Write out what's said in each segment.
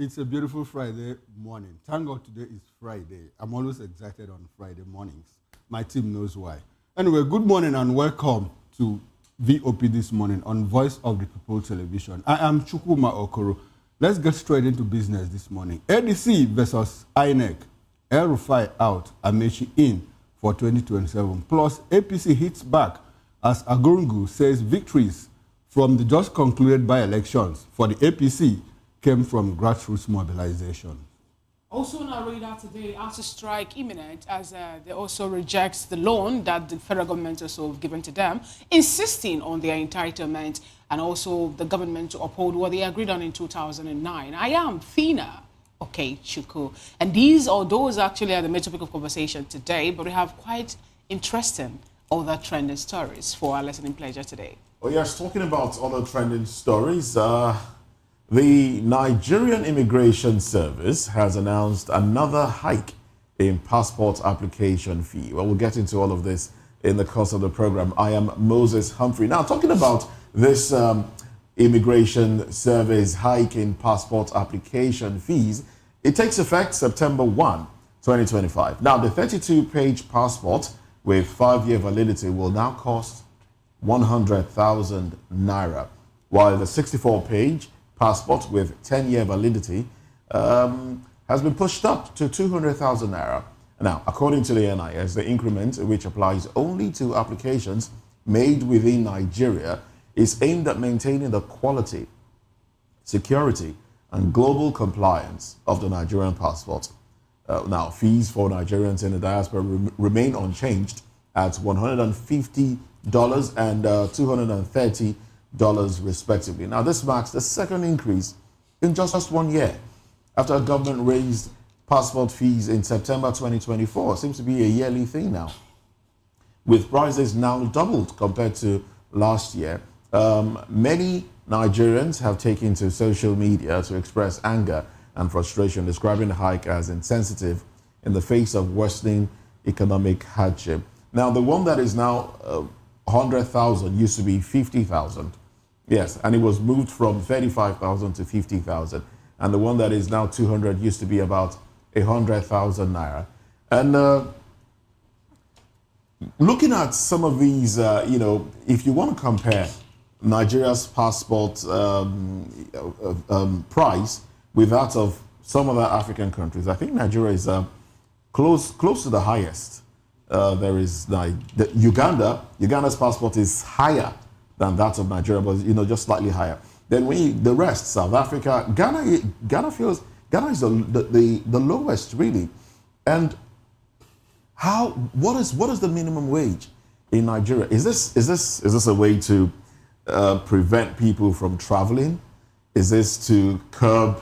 It's a beautiful Friday morning. Thank God today is Friday. I'm always excited on Friday mornings. My team knows why. Anyway, good morning and welcome to VOP this morning on Voice of the People Television. I am Chukwuma Okoro. Let's get straight into business this morning. ADC versus Inec. El Rufai out, Amechi in for 2027. Plus, APC hits back as Agurungu says victories from the just concluded by-elections for the APC came from grassroots mobilization. Also on our radar today, after strike imminent as they also reject the loan that the federal government also given to them, insisting on their entitlement and also the government to uphold what they agreed on in 2009. I am Fina Chuku. And those actually are the main topic of conversation today, but we have quite interesting other trending stories for our listening pleasure today. Oh yes, talking about other trending stories, the Nigerian Immigration Service has announced another hike in passport application fee. Well, we'll get into all of this in the course of the program. I am Moses Humphrey. Now, talking about this Immigration Service hike in passport application fees, it takes effect September 1, 2025. Now, the 32-page passport with 5-year validity will now cost 100,000 naira, while the 64-page passport with 10-year validity has been pushed up to 200,000 naira. Now, according to the NIS, the increment, which applies only to applications made within Nigeria, is aimed at maintaining the quality, security, and global compliance of the Nigerian passport. Now, fees for Nigerians in the diaspora remain unchanged at $150 and $230 respectively. Now, this marks the second increase in just 1 year after government raised passport fees in September 2024. It seems to be a yearly thing now, with prices now doubled compared to last year. Many Nigerians have taken to social media to express anger and frustration, describing the hike as insensitive in the face of worsening economic hardship. Now, the one that is now 100,000 used to be 50,000. Yes, and it was moved from 35,000 to 50,000. And the one that is now 200 used to be about 100,000 naira. And looking at some of these, if you want to compare Nigeria's passport price with that of some other African countries, I think Nigeria is close to the highest. There is Uganda's passport is higher than that of Nigeria, but just slightly higher. Then the rest, South Africa, Ghana is the lowest really. And what is the minimum wage in Nigeria? Is this a way to prevent people from traveling? Is this to curb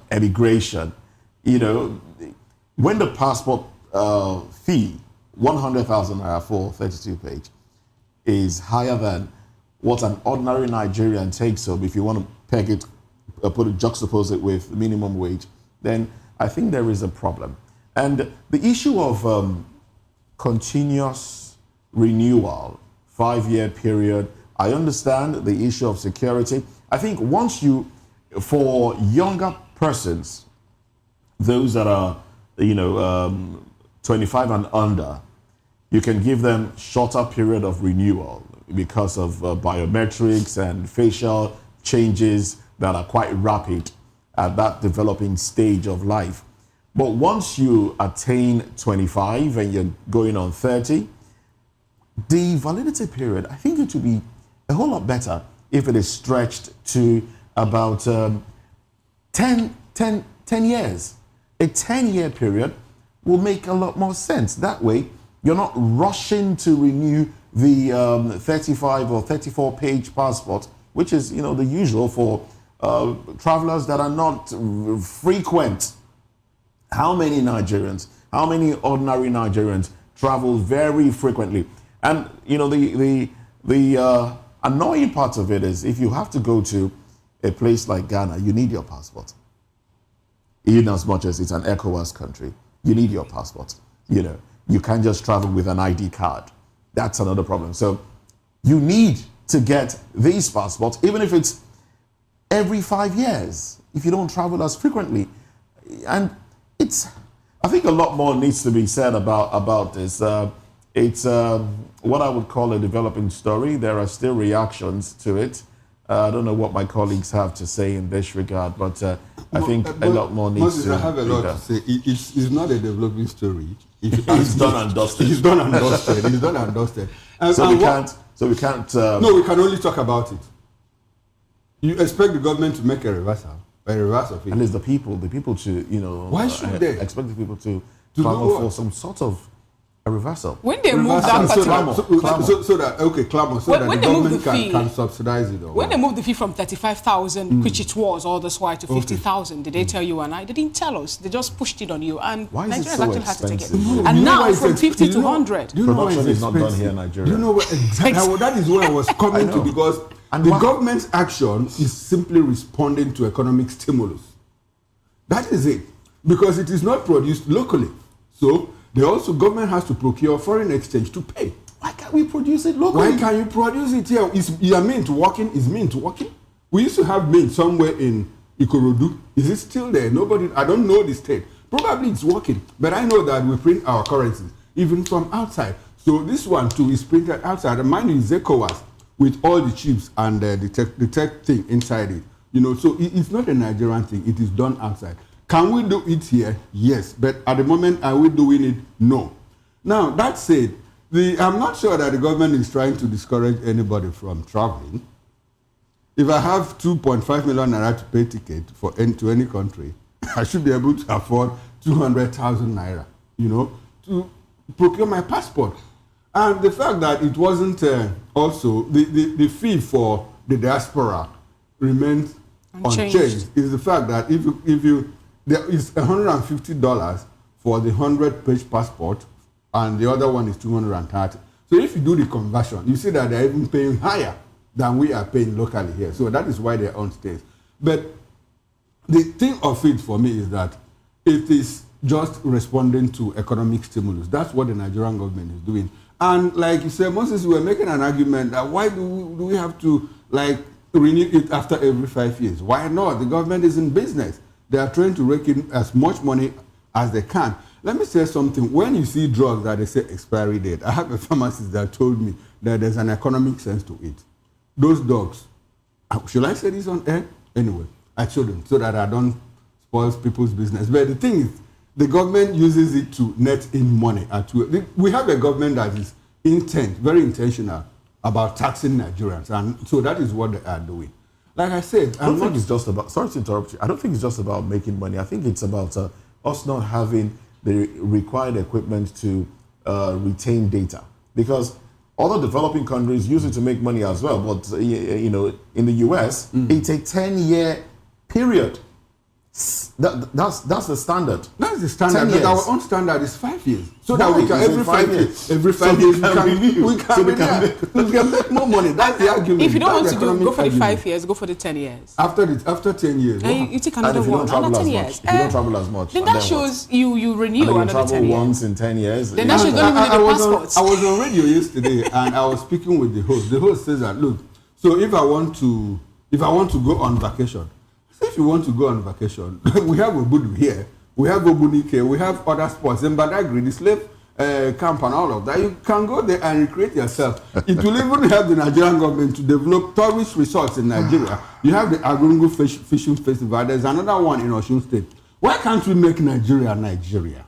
emigration? When the passport fee, 100,000 naira for 32-page, is higher than what an ordinary Nigerian takes home, if you want to peg it, juxtapose it with minimum wage, then I think there is a problem. And the issue of continuous renewal, 5-year period, I understand the issue of security. I think for younger persons, those that are 25 and under, you can give them shorter period of renewal because of biometrics and facial changes that are quite rapid at that developing stage of life. But once you attain 25 and you're going on 30, the validity period, I think it would be a whole lot better if it is stretched to about 10 years. A 10-year period will make a lot more sense. That way, you're not rushing to renew the 35 or 34-page passport, which is, the usual for travelers that are not frequent. How many ordinary Nigerians travel very frequently? And, the annoying part of it is if you have to go to a place like Ghana, you need your passport. Even as much as it's an ECOWAS country, you need your passport. You can't just travel with an ID card. That's another problem. So you need to get these passports, even if it's every 5 years if you don't travel as frequently. And I think a lot more needs to be said about this. It's what I would call a developing story. There are still reactions to it. I don't know what my colleagues have to say in this regard, but I think a lot more needs to I have a lot to say. It's not a developing story. It's done and dusted. It's done and dusted. It's done and dusted. So we can't. No, we can only talk about it. You expect the government to make a reversal of it. And it's the people to, Why should they expect the people to clamor for some sort of a reversal? When they move that particular... so that the government can subsidize it. When they moved the fee from 35,000, which it was all this while, to 50,000, did they tell you and I? They didn't tell us. They just pushed it on you. And why is Nigerians it so actually had to take it. expensive? And now from 50 to 100. Production is not done here in Nigeria. You know what exactly? That is where I was coming to, because the government's action is simply responding to economic stimulus. That is it. Because it is not produced locally. So government has to procure foreign exchange to pay. Why can't we produce it locally? Why can't you produce it here? Is mint working? Is mint working? We used to have mint somewhere in Ikorodu. Is it still there? I don't know the state. Probably it's working. But I know that we print our currencies, even from outside. So this one too is printed outside. And mine is ECOWAS with all the chips and the tech thing inside it. So it's not a Nigerian thing. It is done outside. Can we do it here? Yes. But at the moment, are we doing it? No. Now, that said, I'm not sure that the government is trying to discourage anybody from traveling. If I have 2.5 million naira to pay ticket to any country, I should be able to afford 200,000 naira, to procure my passport. And the fact that it wasn't also, the fee for the diaspora remains unchanged is the fact that if you there is $150 for the 100-page passport, and the other one is 230. So if you do the conversion, you see that they're even paying higher than we are paying locally here. So that is why they're on stage. But the thing of it for me is that it is just responding to economic stimulus. That's what the Nigerian government is doing. And like you said, Moses, we were making an argument that why do we have to renew it after every 5 years? Why not? The government is in business. They are trying to rake in as much money as they can. Let me say something. When you see drugs that they say expiry date, I have a pharmacist that told me that there's an economic sense to it. Those dogs, should I say this on air? Anyway, I shouldn't, so that I don't spoil people's business. But the thing is, the government uses it to net in money. We have a government that is very intentional about taxing Nigerians, and so that is what they are doing. Like I said, I don't think it's just about, sorry to interrupt you, I don't think it's just about making money. I think it's about us not having the required equipment to retain data. Because other developing countries use it to make money as well. But, in the US, it's a 10-year period. That's the standard. That's the standard. But our own standard is 5 years. So that we can every 5 years we can make more money. That's the argument. If you don't want to go for the 5 years, go for the 10 years. After 10 years. And you take another one. Another 10 years. If you don't travel as much. Then that shows you renew another 10 years. Travel once in 10 years. Then that shows don't even need the passports. I was on radio yesterday and I was speaking with the host. The host says that, look, so if I want to go on vacation, if you want to go on vacation, we have Obudu here, we have Obunike, we have other spots in Badagry, the slave camp and all of that. You can go there and recreate yourself. It will even help the Nigerian government to develop tourist resorts in Nigeria. You have the Agurungu Fishing Festival. There's another one in Osun State. Why can't we make Nigeria Nigeria?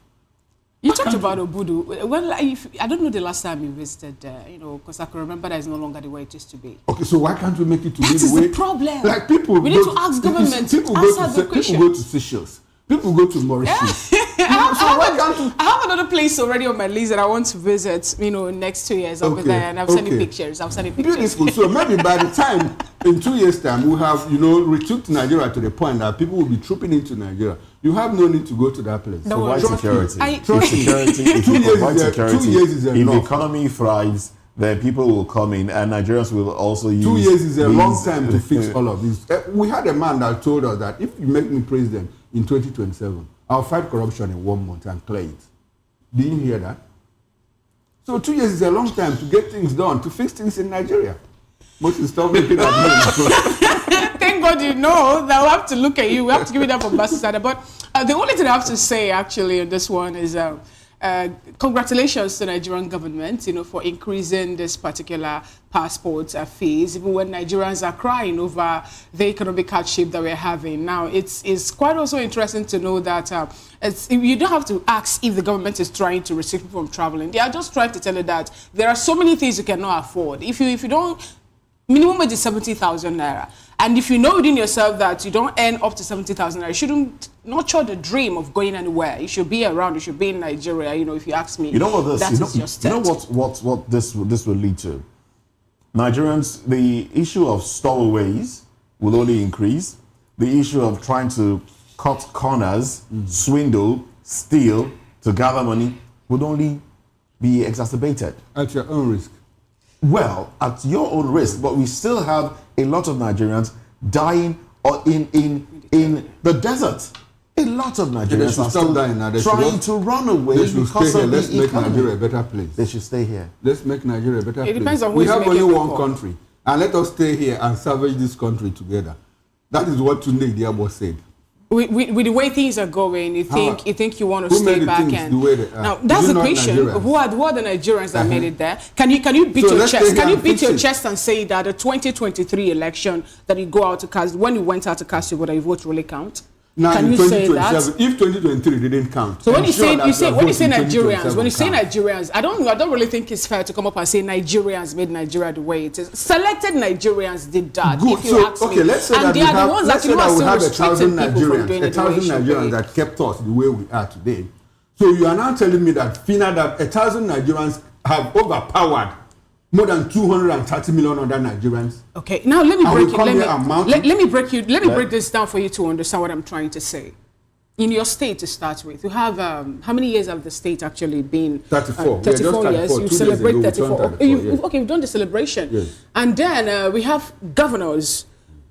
You talked about Obudu. Well, I don't know the last time you visited, because I can remember that is no longer the way it used to be. Okay, so why can't we make it to be the way? That is the problem. Like people, we need to ask government to answer the question. People go to Seychelles. People go to Mauritius. I have another place already on my list that I want to visit. Next 2 years I'll be there, and I've sent you pictures. Beautiful. So maybe by the time in 2 years' time we have retooked Nigeria to the point that people will be trooping into Nigeria. You have no need to go to that place. No, provide security. If you provide security, 2 years is enough. If the economy thrives, then people will come in, and Nigerians will also use. 2 years is a long time to fix all of this. We had a man that told us that if you make me president in 2027, I'll fight corruption in 1 month and clear it. Did you hear that? So 2 years is a long time to get things done, to fix things in Nigeria. Most stop making that. Thank thank God you know that we'll have to look at you. We have to give it up for Ambassador. But the only thing I have to say actually on this one is congratulations to the Nigerian government, for increasing this particular passport fees, even when Nigerians are crying over the economic hardship that we're having. Now, it's quite also interesting to know that you don't have to ask if the government is trying to restrict people from traveling. They are just trying to tell you that there are so many things you cannot afford. If you don't, minimum wage is 70,000 naira. And if you know within yourself that you don't earn up to 70,000 naira, you shouldn't nurture the dream of going anywhere. You should be around. You should be in Nigeria. If you ask me, you know what this, that is your state. You know what this will lead to? Nigerians, the issue of stowaways will only increase. The issue of trying to cut corners, swindle, steal to gather money would only be exacerbated. At your own risk. Well, at your own risk, but we still have a lot of Nigerians dying or in the desert. A lot of Nigerians are still trying to run away because of Let's the make economy. Nigeria a better place. They should stay here. Let's make Nigeria a better place. It depends on who we is have making only the one call. country, and let us stay here and salvage this country together. That is what Tunde Diabo said. With the way things are going, you think you want to Who made stay the back things and the way they are? now that's Is it the not question. Nigerians? Who are the Nigerians that made it there? Can you beat So your let's chest? stay here Can you and beat fix your it. chest and say that the 2023 election that you go out to cast, when you went out to cast your vote, your vote really count? Now Can in you say that? 2027, if 2023 didn't count. So when you say ensure that when you say your vote in Nigerians, when you say 2027 Nigerians, I don't really think it's fair to come up and say Nigerians made Nigeria the way it is. Selected Nigerians did that. Good. If you So, ask me, okay, let's say and that they we are the have, ones let's that say that we still have 1,000 restricting people from doing Nigerians, it the way it should be. Nigerians that kept us the way we are today. So you are now telling me that FINA, that 1,000 Nigerians have overpowered more than 230 million other Nigerians. Okay, now let me And break we it. come Let here and mount me, it? let me break you. Let me break this down for you to understand what I'm trying to say. In your state, to start with, you have how many years have the state actually been? 34. We are just 34 years. 34. You 2 days celebrate ago, we 34. turned 34, Okay, we've done the celebration. Yes. And then we have governors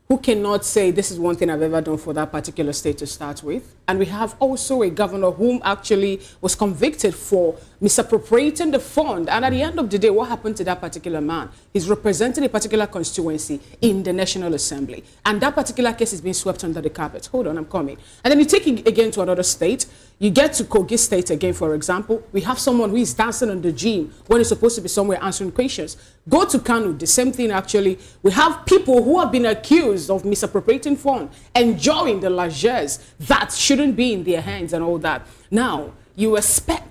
who cannot say this is one thing I've ever done for that particular state to start with. And we have also a governor whom actually was convicted for misappropriating the fund. And at the end of the day, what happened to that particular man? He's representing a particular constituency in the National Assembly. And that particular case is being swept under the carpet. Hold on, I'm coming. And then you take it again to another state. You get to Kogi State again, for example. We have someone who is dancing on the gym when he's supposed to be somewhere answering questions. Go to Kanu, the same thing actually. We have people who have been accused of misappropriating funds, enjoying the largesse that shouldn't be in their hands and all that. Now, you expect,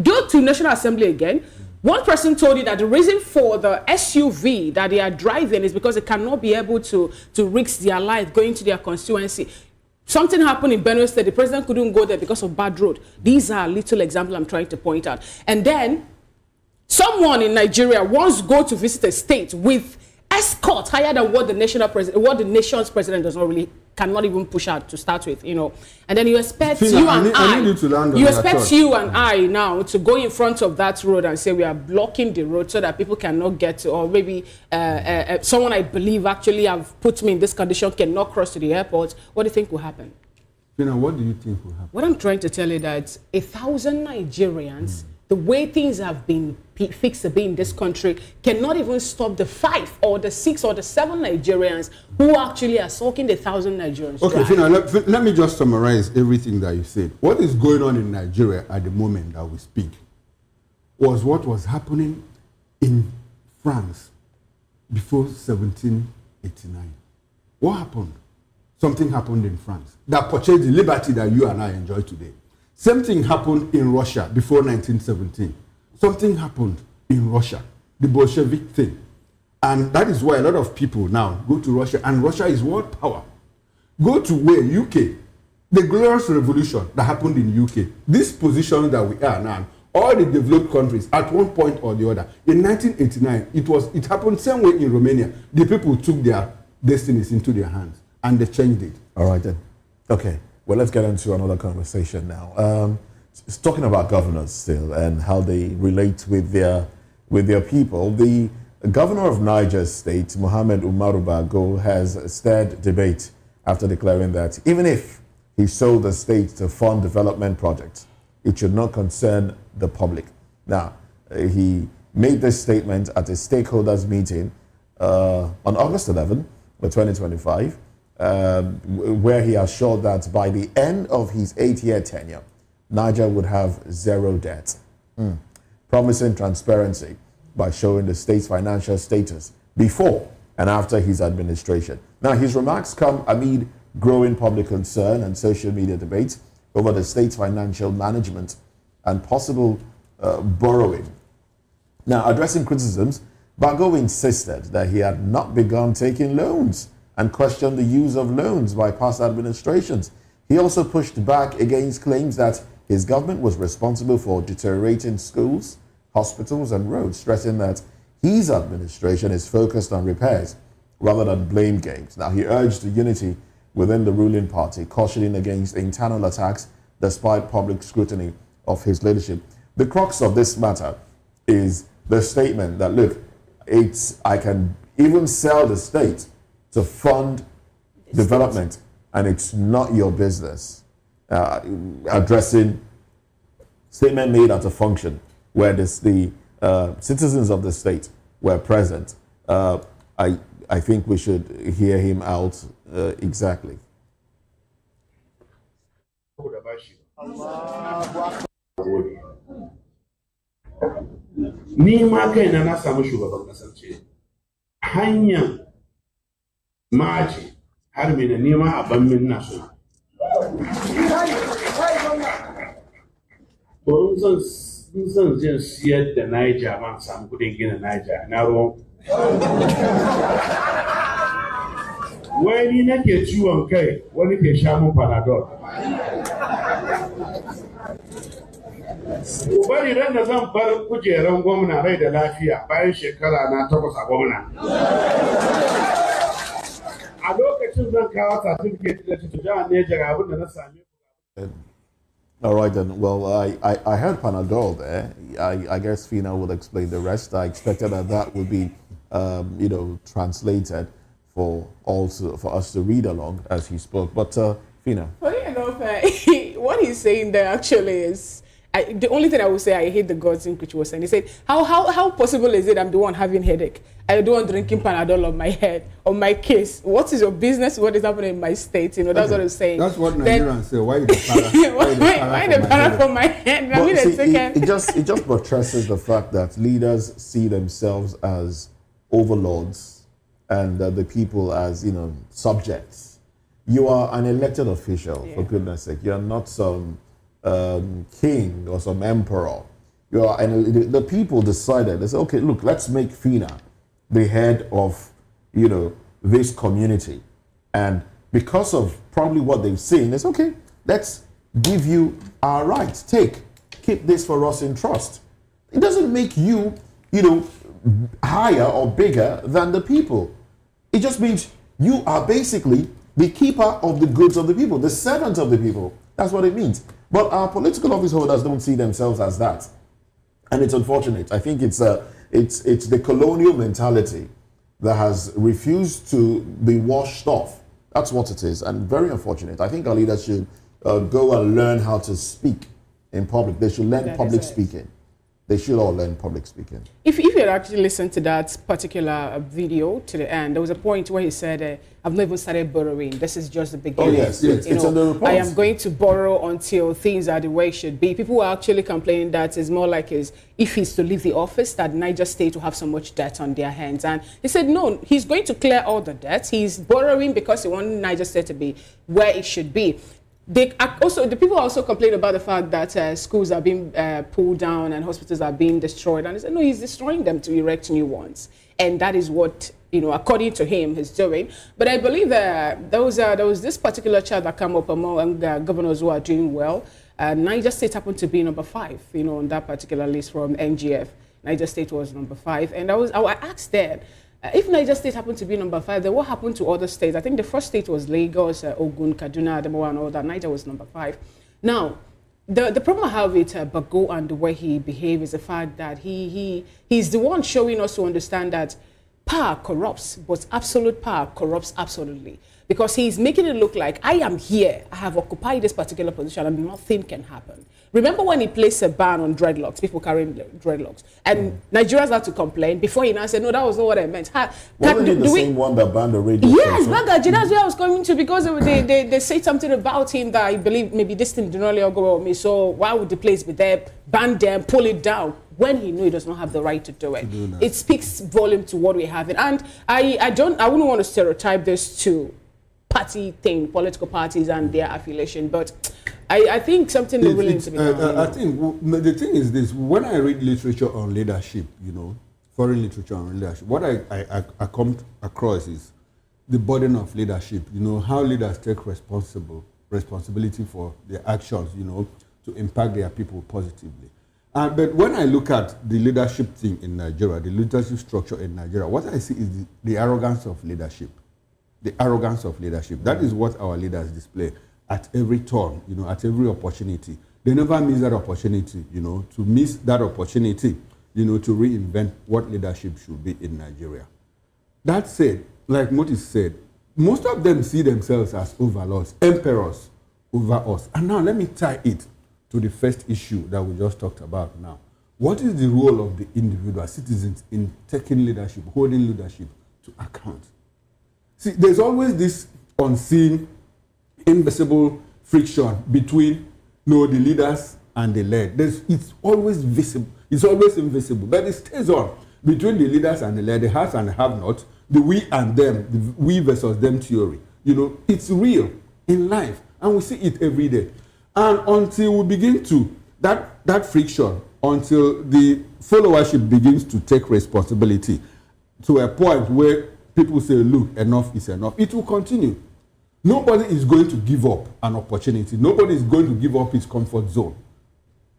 go to National Assembly again. One person told you that the reason for the SUV that they are driving is because they cannot be able to risk their life going to their constituency. Something happened in Benue State. The president couldn't go there because of bad road. These are little examples I'm trying to point out. And then someone in Nigeria wants to go to visit a state with escort higher than what the nation's president does not really, cannot even push out to start with, And then you expect Fina, you and I need you to land on you that expect thought. you and I now to go in front of that road and say we are blocking the road so that people cannot get to, or maybe someone I believe actually have put me in this condition cannot cross to the airport. What do you think will happen? Fina, what do you think will happen? What I'm trying to tell you that 1,000 Nigerians, the way things have been fixed to be in this country, cannot even stop the 5 or the 6 or the 7 Nigerians who actually are sucking the 1,000 Nigerians. Okay, dry. Fina, let me just summarize everything that you said. What is going on in Nigeria at the moment that we speak was what was happening in France before 1789. What happened? Something happened in France that purchased the liberty that you and I enjoy today. Same thing happened in Russia before 1917. Something happened in Russia, the Bolshevik thing. And that is why a lot of people now go to Russia, and Russia is world power. Go to where? UK. The glorious revolution that happened in UK. This position that we are now, all the developed countries at one point or the other. In 1989, it happened same way in Romania. The people took their destinies into their hands and they changed it. All right then. Okay. Well, let's get into another conversation now. It's talking about governors still and how they relate with their people. The governor of Niger State, Mohammed Umaru Bago, has stirred debate after declaring that even if he sold the state to fund development projects, it should not concern the public. Now, he made this statement at a stakeholders meeting on August 11, 2025, where he assured that by the end of his 8-year tenure, Niger would have zero debt, promising transparency by showing the state's financial status before and after his administration. Now, his remarks come amid growing public concern and social media debates over the state's financial management and possible borrowing. Now, addressing criticisms, Bago insisted that he had not begun taking loans and questioned the use of loans by past administrations. He also pushed back against claims that his government was responsible for deteriorating schools, hospitals, and roads, stressing that his administration is focused on repairs rather than blame games. Now, he urged unity within the ruling party, cautioning against internal attacks despite public scrutiny of his leadership. The crux of this matter is the statement that, look, I can even sell the state to fund development, and it's not your business. Addressing statement made at a function where the citizens of the state were present. I think we should hear him out exactly. Ni ma kaina na samu shugaban kasar ce hanyar maji har me da nema a ban min na so ko zan jin siyar da Niger man samu kudin gina Niger na ruwan wai ni nake ciwon kai wani ke sha mun panadol bari ran da zan bar kujeran gwamna rai da lafiya bayan shekara na 8 a gwamna a lokacin zan kawo certificate da jihar Niger abin da na same. All right then. Well, I heard Panadol there. I guess Fina will explain the rest. I expected that would be, translated for us to read along as he spoke. But Fina. Funny enough, what he's saying there actually is. The only thing I would say, I hate the God's in which was saying. He said, how possible is it I'm the one having headache? I don't want drinking Panadol on my head, on my case. What is your business? What is happening in my state? That's what I'm saying. That's what Nigerians say. Why the para from my head? It just buttresses the fact that leaders see themselves as overlords and the people as, subjects. You are an elected official, for goodness sake. You're not some king or some emperor. And the people decided, they said, okay, look, let's make Fina the head of, this community. And because of probably what they've seen, it's okay, let's give you our rights. Keep this for us in trust. It doesn't make you, higher or bigger than the people. It just means you are basically the keeper of the goods of the people, the servant of the people. That's what it means. But our political office holders don't see themselves as that. And it's unfortunate. I think it's the colonial mentality that has refused to be washed off. That's what it is. And very unfortunate. I think our leaders should go and learn how to speak in public. They should learn public speaking. They should all learn public speaking. If you had actually listened to that particular video to the end, there was a point where he said, I've not even started borrowing. This is just the beginning. Oh, yes. It's on the report. I am going to borrow until things are the way it should be. People are actually complaining that it's more like if he's to leave the office, that Niger State will have so much debt on their hands. And he said, no, he's going to clear all the debts. He's borrowing because he wants Niger State to be where it should be. The people also complain about the fact that schools are being pulled down and hospitals are being destroyed. And he said, no, he's destroying them to erect new ones. And that is what, according to him, he's doing. But I believe that there was this particular chart that came up among governors who are doing well. Niger State happened to be number 5, on that particular list from NGF. Niger State was number 5. And I asked them, if Niger State happened to be number 5, then what happened to other states? I think the first state was Lagos, Ogun, Kaduna, Adamawa, and all that. Niger was number 5. Now, the problem I have with Bago and the way he behaves is the fact that he's the one showing us to understand that power corrupts, but absolute power corrupts absolutely. Because he's making it look like I am here, I have occupied this particular position, and nothing can happen. Remember when he placed a ban on dreadlocks, people carrying dreadlocks, and Nigerians had to complain before he now said, no, that was not what I meant. Wasn't he the same one that banned the radio Yes, station? Bagaji, that's where I was coming to, because they said something about him that I believe maybe this thing did not really go well with me, so why would the place be there, ban them, pull it down, when he knew he does not have the right to do it. It speaks volume to what we're having. And I wouldn't want to stereotype this to party thing, political parties and their affiliation, but I think something really needs to be done. I think the thing is this: when I read literature on leadership, foreign literature on leadership, what I come across is the burden of leadership. How leaders take responsibility for their actions, to impact their people positively. But when I look at the leadership thing in Nigeria, the leadership structure in Nigeria, what I see is the arrogance of leadership. The arrogance of leadership. That is what our leaders display at every turn, at every opportunity. They never miss that opportunity, to miss that opportunity, to reinvent what leadership should be in Nigeria. That said, like Moti said, most of them see themselves as overlords, emperors over us. And now let me tie it to the first issue that we just talked about now. What is the role of the individual citizens in taking leadership, holding leadership to account? See, there's always this unseen, invisible friction between the leaders and the led. It's always visible. It's always invisible, but it stays on between the leaders and the led, the have and the have not, the we and them, the we versus them theory. It's real in life, and we see it every day. And until we begin to, that friction, until the followership begins to take responsibility to a point where people say, look, enough is enough, it will continue. Nobody is going to give up an opportunity. Nobody is going to give up his comfort zone.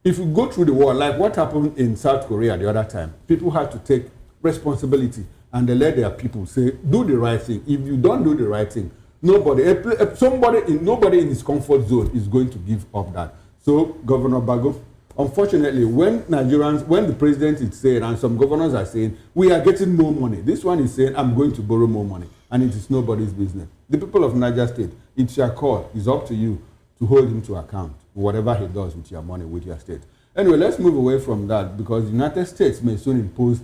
If you go through the war, like what happened in South Korea the other time, people had to take responsibility and they let their people say, do the right thing. If you don't do the right thing, nobody in his comfort zone is going to give up that. So, Governor Bago, unfortunately, when the president is saying, and some governors are saying, we are getting more money, this one is saying, I'm going to borrow more money, and it is nobody's business. The people of Niger State, it's your call. It's up to you to hold him to account, whatever he does with your money, with your state. Anyway, let's move away from that, because the United States may soon impose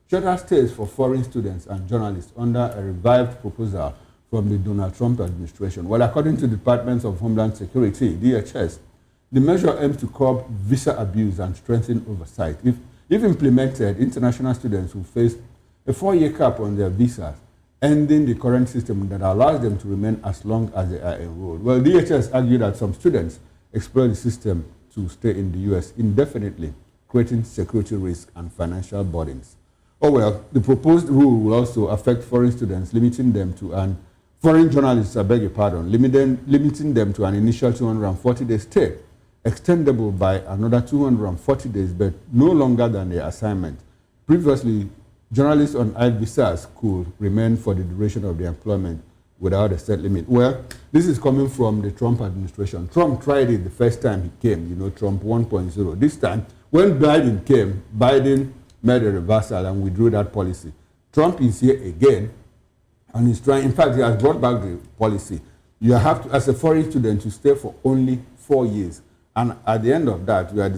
shorter stays for foreign students and journalists under a revived proposal from the Donald Trump administration. Well, according to the Department of Homeland Security, DHS, the measure aims to curb visa abuse and strengthen oversight. If implemented, international students will face a 4-year cap on their visas, ending the current system that allows them to remain as long as they are enrolled. Well, DHS argued that some students exploit the system to stay in the U.S. indefinitely, creating security risk and financial burdens. Oh well, the proposed rule will also affect foreign students, limiting them to foreign journalists, limiting them to an initial 240-day stay, extendable by another 240 days, but no longer than their assignment. Previously, journalists on I visas could remain for the duration of their employment without a set limit. Well, this is coming from the Trump administration. Trump tried it the first time he came, Trump 1.0. This time, when Biden came, Biden made a reversal and withdrew that policy. Trump is here again, and he's trying, in fact, he has brought back the policy. You have to, as a foreign student, to stay for only 4 years. And at the end of that, you are,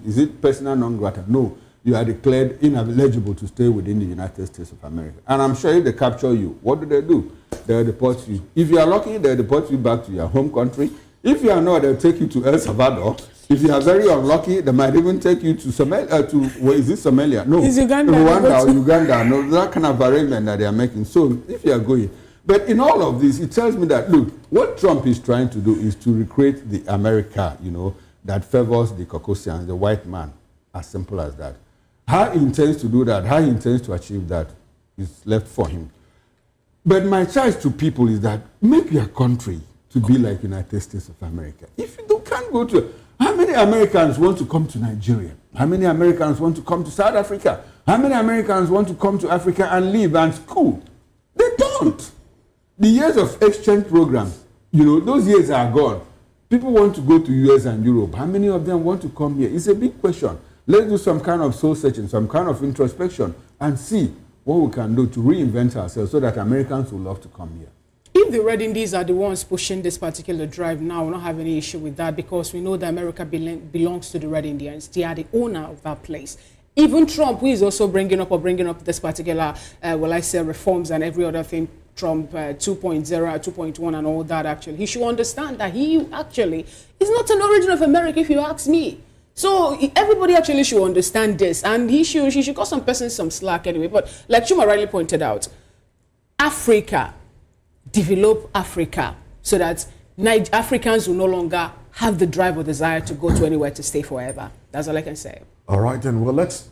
is it persona non grata? No. You are declared ineligible to stay within the United States of America. And I'm sure if they capture you, what do? They'll deport you. If you are lucky, they'll deport you back to your home country. If you are not, they'll take you to El Salvador. If you are very unlucky, they might even take you to Somalia, where is it Somalia? No. Is Uganda. Rwanda or Uganda. No, that kind of arrangement that they are making. So if you are going. But in all of this, it tells me that, look, what Trump is trying to do is to recreate the America, that favors the Caucasians, the white man. As simple as that. How he intends to do that, how he intends to achieve that is left for him. But my charge to people is that make your country to be like United States of America. If you can't go to... How many Americans want to come to Nigeria? How many Americans want to come to South Africa? How many Americans want to come to Africa and live and school? They don't. The years of exchange programs, those years are gone. People want to go to US and Europe. How many of them want to come here? It's a big question. Let's do some kind of soul searching, some kind of introspection, and see what we can do to reinvent ourselves so that Americans will love to come here. if the Red Indies are the ones pushing this particular drive now, we don't have any issue with that because we know that America belongs to the Red Indians. They are the owner of that place. Even Trump, who is also bringing up this particular, reforms and every other thing, Trump 2.0, 2.1 and all that, actually, he should understand that he actually is not an origin of America, if you ask me. So everybody actually should understand this, and he should cut some persons some slack anyway. But like Chuma rightly pointed out, Africa, develop Africa so that Africans will no longer have the drive or desire to go to anywhere to stay forever. That's all I can say. All right, then. Well, let's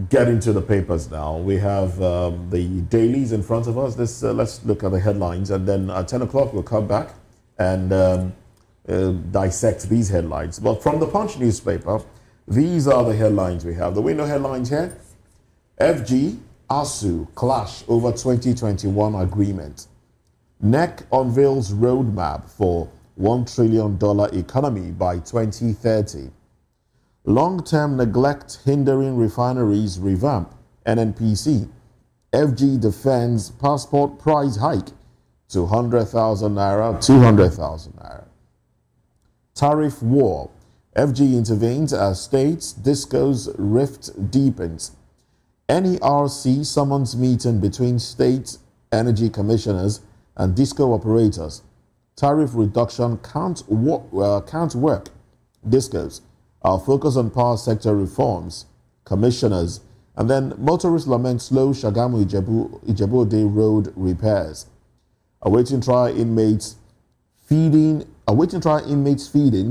get into the papers now. We have the dailies in front of us. Let's look at the headlines, and then at 10 o'clock we'll come back and dissect these headlines. But from the Punch newspaper, these are the headlines we have. The window headlines here: FG, ASU clash over 2021 agreement. Inec unveils roadmap for $1 trillion economy by 2030. Long-term neglect hindering refineries revamp. NNPC. FG defends passport price hike to 100,000 naira, 200,000 naira. Tariff war. FG intervenes as states discos rift deepens. NERC summons meeting between state energy commissioners and disco operators. Tariff reduction can't work. Discos. Our focus on power sector reforms. Commissioners. And then motorists lament slow Shagamu Ijebu-Ode road repairs. Awaiting trial inmates feeding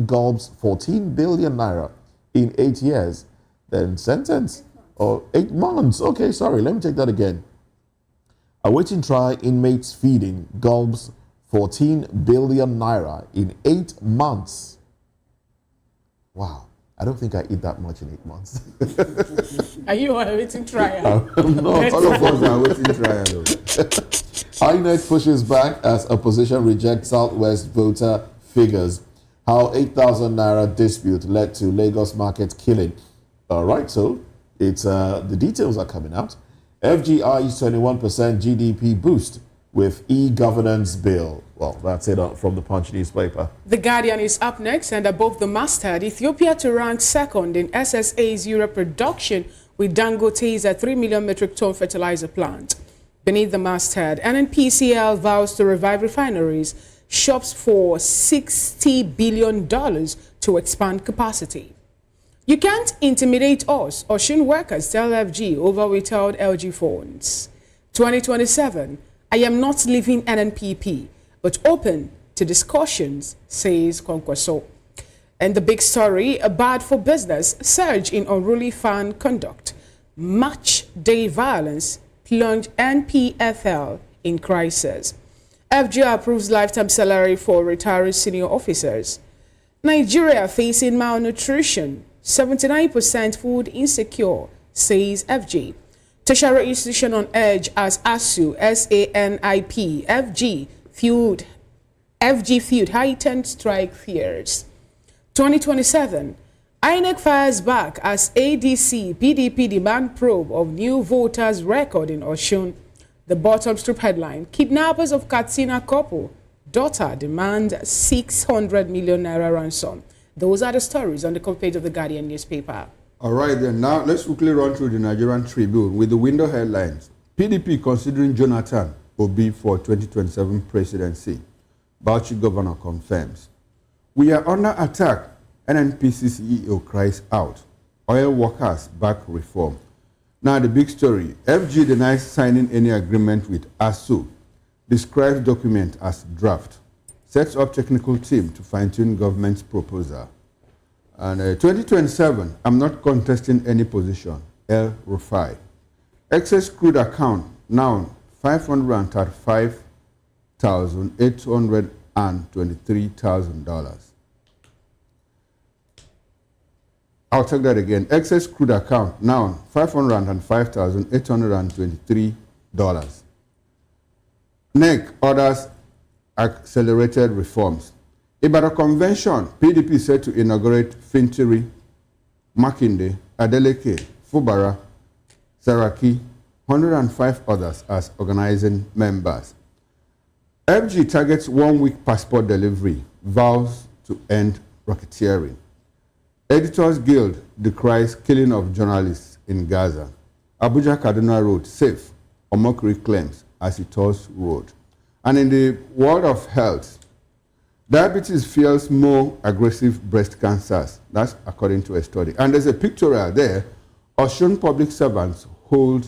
gulps 14 billion naira in 8 years. Then sentence, or 8 months. Okay, sorry, let me take that again. Awaiting trial inmates feeding gulps 14 billion naira in 8 months. Wow. I don't think I eat that much in 8 months. Are you awaiting trial? No, All of us are waiting trial. Inec pushes back as opposition rejects Southwest voter figures. How 8,000 naira dispute led to Lagos market killing. All right, so it's the details are coming out. FGI's 21% GDP boost with e-governance bill. Well, that's it from the Punch newspaper. The Guardian is up next, and above the masthead, Ethiopia to rank second in SSA's Europe production with Dangote's 3 million metric ton fertilizer plant. Beneath the masthead, NNPCL vows to revive refineries, shops for $60 billion to expand capacity. You can't intimidate us, Ocean workers tell FG over withheld LG phones. 2027, I am not leaving NNPP, but open to discussions, says Kwankwaso. And the big story, bad for business, surge in unruly fan conduct. Match day violence plunge NPFL in crisis. FG approves lifetime salary for retired senior officers. Nigeria facing malnutrition, 79% food insecure, says FG. Tertiary institution on edge as ASU, SANIP, FG fueled heightened strike fears. 2027, Inec fires back as ADC, PDP demand probe of new voters record in Osun. The bottom strip headline, kidnappers of Katsina couple, daughter demand 600 million naira ransom. Those are the stories on the cover page of the Guardian newspaper. All right, then now let's quickly run through the Nigerian Tribune with the window headlines. PDP considering Jonathan Obi for 2027 presidency. Bauchi governor confirms. We are under attack. NNPC CEO cries out. Oil workers back reform. Now the big story. FG denies signing any agreement with ASU. Describes document as draft. Sets up technical team to fine-tune government's proposal. And 2027, I'm not contesting any position. El Rufai. Excess crude account now $535,823,000. I'll take that again. Excess crude account now $505,823. NEC orders accelerated reforms. Ibadan Convention, PDP set to inaugurate Fintiri, Makinde, Adeleke, Fubara, Saraki, 105 others as organizing members. FG targets 1 week passport delivery, vows to end racketeering. Editors Guild decries killing of journalists in Gaza. Abuja Kaduna Road safe, Omokri claims as he tours road. And in the world of health, diabetes fuels more aggressive breast cancers. That's according to a study. And there's a pictorial there. Osun public servants hold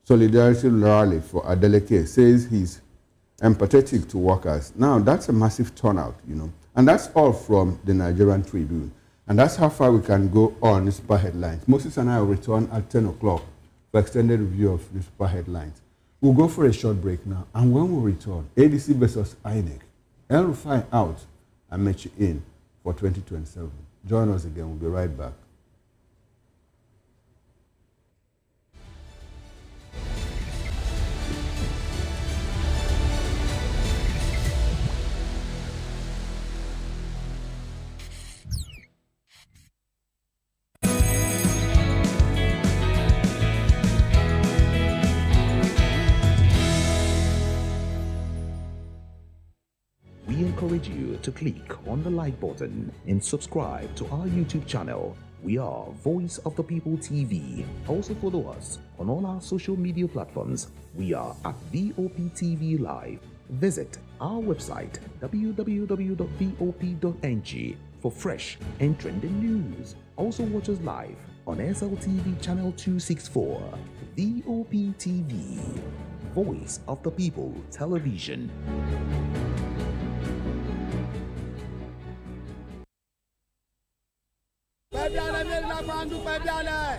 solidarity rally for Adeleke, says he's empathetic to workers. Now, that's a massive turnout, you know. And that's all from the Nigerian Tribune. And that's how far we can go on newspaper headlines. Moses and I will return at 10 o'clock for extended review of newspaper headlines. We'll go for a short break now. And when we return, ADC versus Inec. El-Rufai out and Mechi in for 2027. Join us again. We'll be right back. We encourage you to click on the like button and subscribe to our YouTube channel. We are Voice of the People TV. Also follow us on all our social media platforms. We are at VOPTV Live. Visit our website www.vop.ng for fresh and trending news. Also watch us live on SLTV channel 264. VOPTV, Voice of the People Television.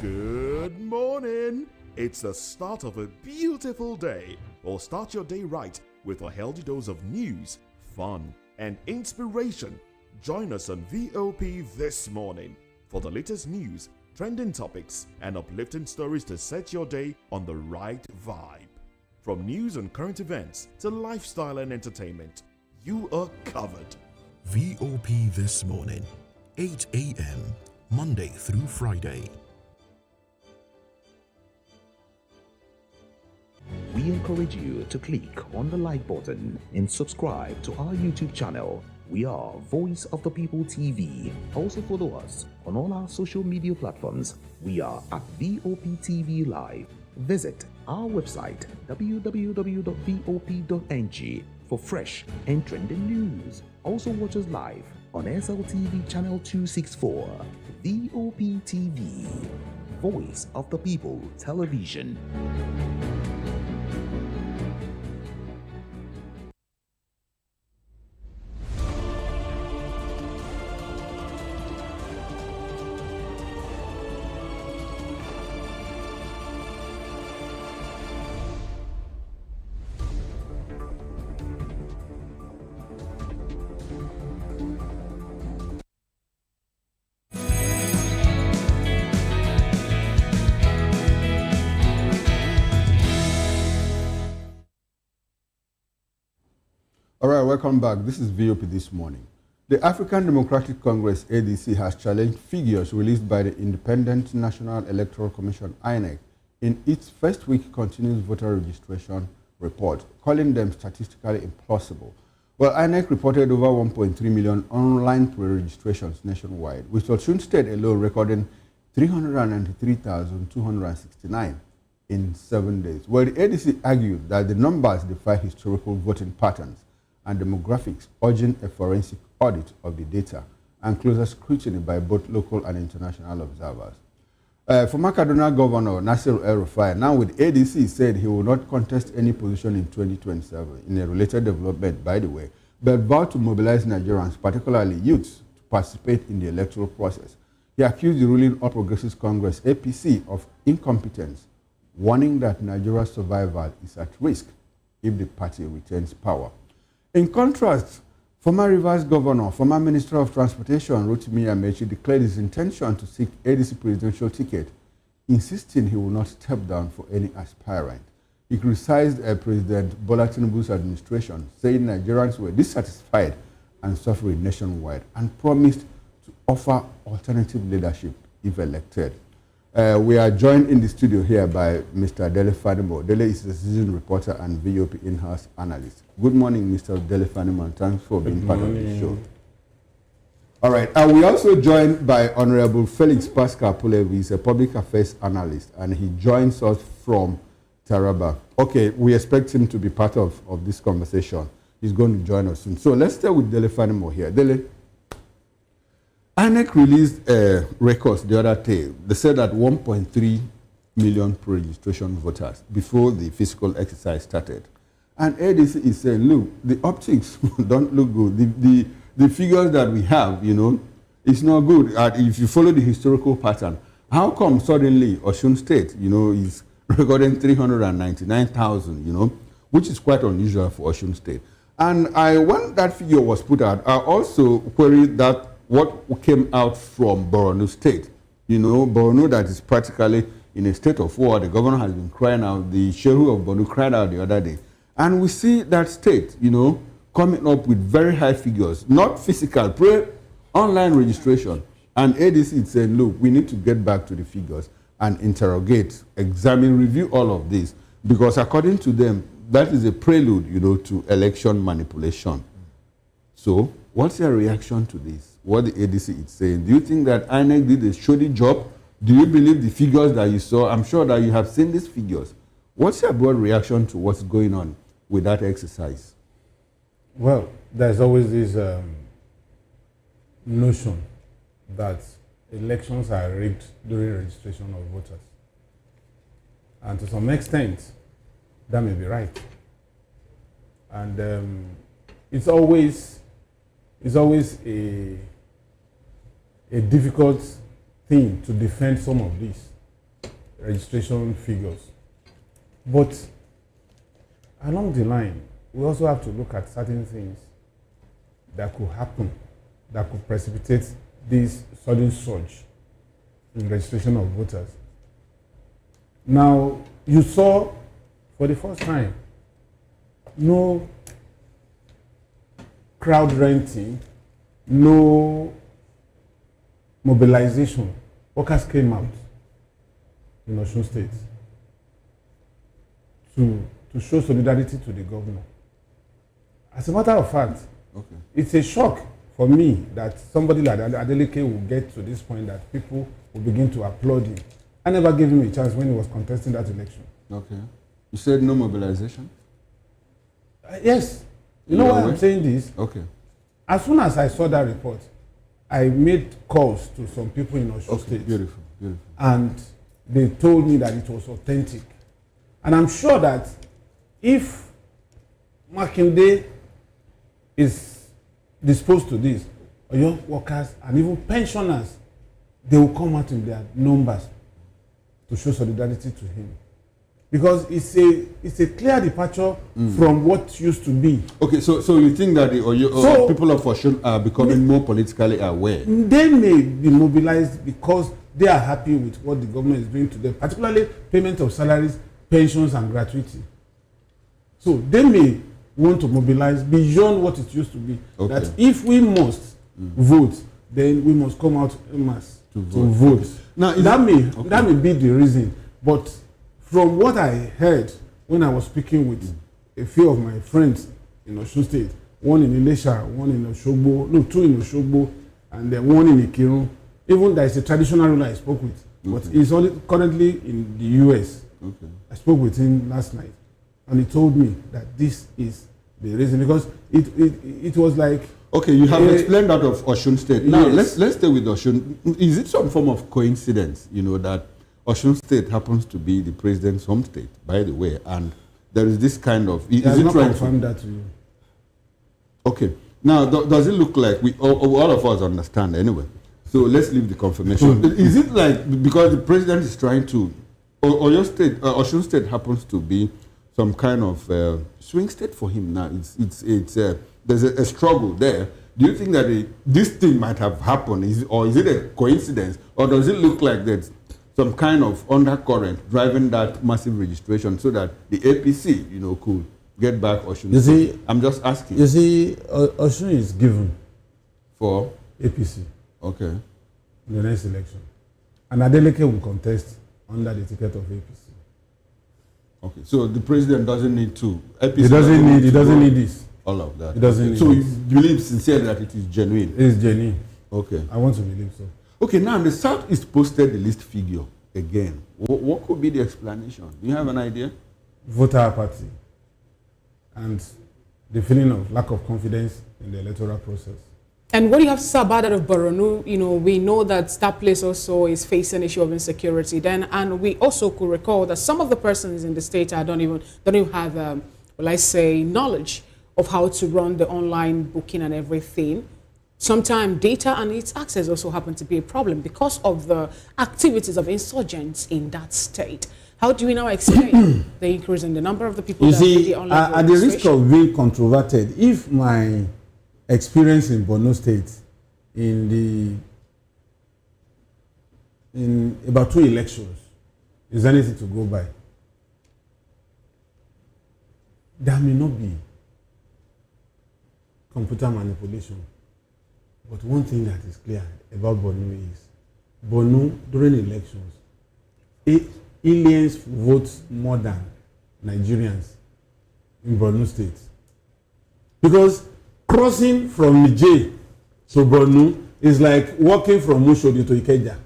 Good morning. It's the start of a beautiful day. Or start your day right with a healthy dose of news, fun, and inspiration. Join us on VOP this morning for the latest news, trending topics, and uplifting stories to set your day on the right vibe. From news and current events to lifestyle and entertainment, you are covered. VOP This Morning, 8 a.m., Monday through Friday. We encourage you to click on the like button and subscribe to our YouTube channel. We are Voice of the People TV. Also follow us on all our social media platforms. We are at VOPTV Live. Visit our website www.vop.ng for fresh and trending news. Also watch us live on SLTV channel 264. VOPTV, Voice of the People Television. All right, welcome back. This is VOP This Morning. The African Democratic Congress, ADC, has challenged figures released by the Independent National Electoral Commission, Inec, in its first week continuous voter registration report, calling them statistically implausible. Well, Inec reported over 1.3 million online pre-registrations nationwide, with Osun State alone recording 393,269 in 7 days. Well, the ADC argued that the numbers defy historical voting patterns and demographics, urging a forensic audit of the data and closer scrutiny by both local and international observers. Former Kaduna Governor Nasir El-Rufai, now with ADC, said he will not contest any position in 2027, in a related development, by the way, but vowed to mobilize Nigerians, particularly youths, to participate in the electoral process. He accused the ruling All Progressives Congress, APC, of incompetence, warning that Nigeria's survival is at risk if the party retains power. In contrast, former Rivers Governor, former Minister of Transportation, Rotimi Amechi, declared his intention to seek ADC presidential ticket, insisting he will not step down for any aspirant. He criticized President Bola Tinubu's administration, saying Nigerians were dissatisfied and suffering nationwide, and promised to offer alternative leadership if elected. We are joined in the studio here by Mr. Dele Fanimo. Dele is a citizen reporter and VOP in-house analyst. Good morning, Mr. Dele Fanimo, and thanks for being part of the show. All right. We also joined by Honorable Felix Pascal Pulevi. He's a public affairs analyst, and he joins us from Taraba. Okay, we expect him to be part of this conversation. He's going to join us soon. So let's start with Dele Fanimo here. Dele, Inec released records the other day. They said that 1.3 million pre-registration voters before the physical exercise started. And ADC is saying, look, the optics don't look good. The figures that we have, it's not good. If you follow the historical pattern, how come suddenly Osun State, is recording 399,000, which is quite unusual for Osun State. And when that figure was put out, I also queried that what came out from Borno State. Borno that is practically in a state of war. The governor has been crying out. The Shehu of Borno cried out the other day. And we see that state, coming up with very high figures, not physical, online registration. And ADC is saying, look, we need to get back to the figures and interrogate, examine, review all of this. Because according to them, that is a prelude, to election manipulation. So, what's your reaction to this? What the ADC is saying? Do you think that INEC did a shoddy job? Do you believe the figures that you saw? I'm sure that you have seen these figures. What's your broad reaction to what's going on with that exercise? Well, there's always this notion that elections are rigged during registration of voters. And to some extent, that may be right. And it's always a difficult thing to defend some of these registration figures. But along the line, we also have to look at certain things that could happen, that could precipitate this sudden surge in registration of voters. Now, you saw for the first time, no crowd renting, no mobilization. Workers came out in Osun State to show solidarity to the governor. As a matter of fact, It's a shock for me that somebody like Adeleke will get to this point that people will begin to applaud him. I never gave him a chance when he was contesting that election. Okay. You said no mobilization? Yes. You know why I'm saying this? Okay. As soon as I saw that report, I made calls to some people in Osun State. Beautiful. And they told me that it was authentic. And I'm sure that if Makinde is disposed to this, young workers and even pensioners, they will come out in their numbers to show solidarity to him. Because it's a clear departure from what used to be. Okay, so you think that people of Osun are becoming more politically aware? They may be mobilized because they are happy with what the government is doing to them, particularly payment of salaries, pensions, and gratuity. So they may want to mobilize beyond what it used to be. Okay. That if we must vote, then we must come out en masse to vote. Okay. Now, that may be the reason. But from what I heard when I was speaking with a few of my friends in Osun State, one in Ilesha, one in Osogbo, two in Osogbo, and then one in Ikirun. Even there is a traditional ruler I spoke with, but he's only currently in the US. Okay. I spoke with him last night, and he told me that this is the reason, because it was like... Okay, you have explained that of Osun State. Now, let's stay with Osun. Is it some form of coincidence, that Osun State happens to be the president's home state, by the way, and there is this kind of... Is it right? Confirm that to you. Okay. Now, does it look like all of us understand anyway? So let's leave the confirmation. Is it like because the president is trying to, or your state, Osun State happens to be some kind of swing state for him now? There's a struggle there. Do you think that this thing might have happened, or is it a coincidence, or does it look like there's some kind of undercurrent driving that massive registration so that the APC, could get back Osun? You see, I'm just asking. You see, Osun is given for APC. Okay. In the next election. and Adeleke will contest under the ticket of APC. Okay, so the president doesn't need to. APC He doesn't need this. All of that. He doesn't need so this. you believe sincerely that it is genuine? It is genuine. Okay. I want to believe so. Okay, now the Southeast posted the list figure again. What could be the explanation? Do you have an idea? Voter apathy and the feeling of lack of confidence in the electoral process. And what do you have to say about that of Borno? You know, we know that that place also is facing an issue of insecurity. Then, and we also could recall that some of the persons in the state don't even have, well, I say, knowledge of how to run the online booking and everything. Sometimes data and its access also happen to be a problem because of the activities of insurgents in that state. How do we now explain the increase in the number of the people you that see, do the online at the risk of being controverted, if my experience in Borno State in about 2 elections is anything to go by, there may not be computer manipulation. But one thing that is clear about Borno is, Borno, during elections, aliens vote more than Nigerians in Borno State. Because crossing from Niger to Borno is like walking from Oshodi to Ikeja.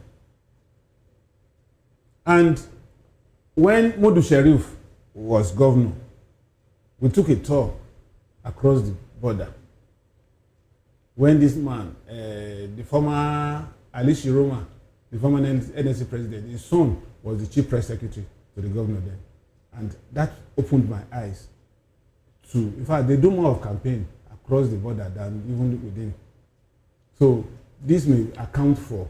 And when Modu Sharif was governor, we took a tour across the border. When this man, the former Ali Shiroma, the former NSC president, his son was the chief press secretary to the governor then. And that opened my eyes to, in fact, they do more of campaign across the border than even within. So this may account for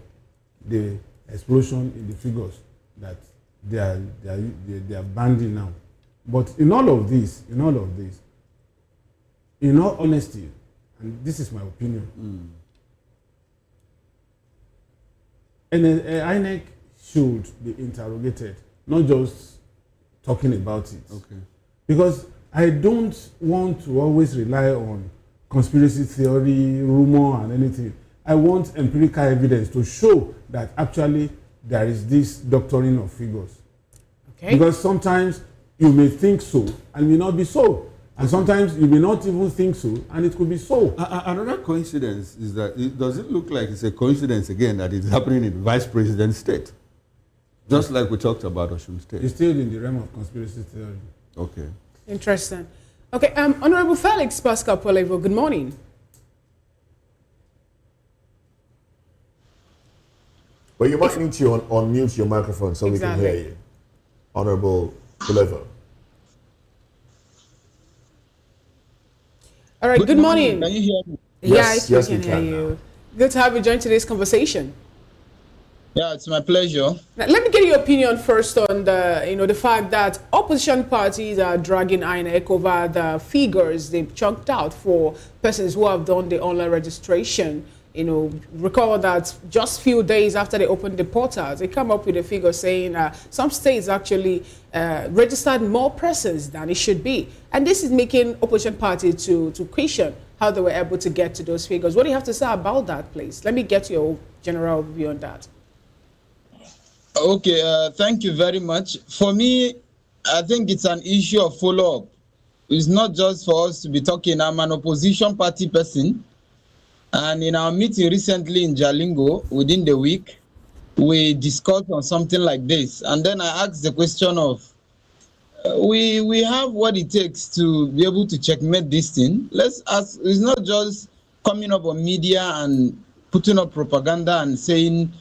the explosion in the figures that they are banding now. But in all of this, in all honesty, and this is my opinion, and Inec should be interrogated, not just talking about it. Okay. Because I don't want to always rely on conspiracy theory, rumor, and anything. I want empirical evidence to show that actually there is this doctoring of figures. Okay. Because sometimes you may think so and may not be so. And sometimes you may not even think so, and it could be so. Another coincidence is that, does it look like it's a coincidence again that it's happening in Vice President State? Just like we talked about Osun State. It's still in the realm of conspiracy theory. Okay. Interesting. Okay, Honorable Felix Pascal Polevo, good morning. Well, you might need to unmute your microphone so Exactly. we can hear you. Honorable Polevo. All right, good morning. Can you hear me? Yes, Yeah, yes, we we can can hear now. you. Good to have you join today's conversation. Yeah, it's my pleasure. Now, let me get your opinion first on the fact that opposition parties are dragging Inec over the figures they've chunked out for persons who have done the online registration. Recall that just few days after they opened the portals, they come up with a figure saying some states actually registered more persons than it should be. And this is making opposition parties to question how they were able to get to those figures. What do you have to say about that, please? Let me get your general view on that. Okay, thank you very much. For me, I think it's an issue of follow-up. It's not just for us to be talking. I'm an opposition party person. And in our meeting recently in Jalingo, within the week, we discussed on something like this. And then I asked the question of, we have what it takes to be able to checkmate this thing. Let's ask, it's not just coming up on media and putting up propaganda and saying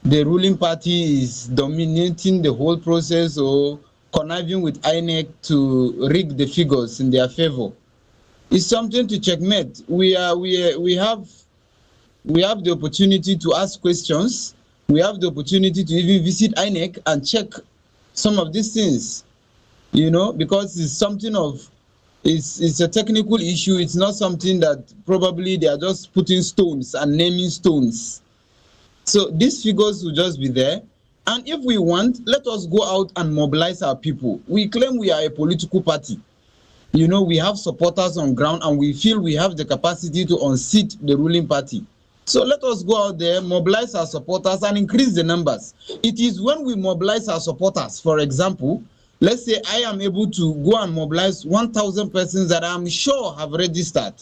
the ruling party is dominating the whole process or conniving with INEC to rig the figures in their favor. It's something to checkmate. We have the opportunity to ask questions. We have the opportunity to even visit INEC and check some of these things, because it's something of, it's a technical issue. It's not something that probably they are just putting stones and naming stones. So these figures will just be there. And if we want, let us go out and mobilize our people. We claim we are a political party. We have supporters on ground and we feel we have the capacity to unseat the ruling party. So let us go out there, mobilize our supporters, and increase the numbers. It is when we mobilize our supporters, for example, let's say I am able to go and mobilize 1,000 persons that I'm sure have registered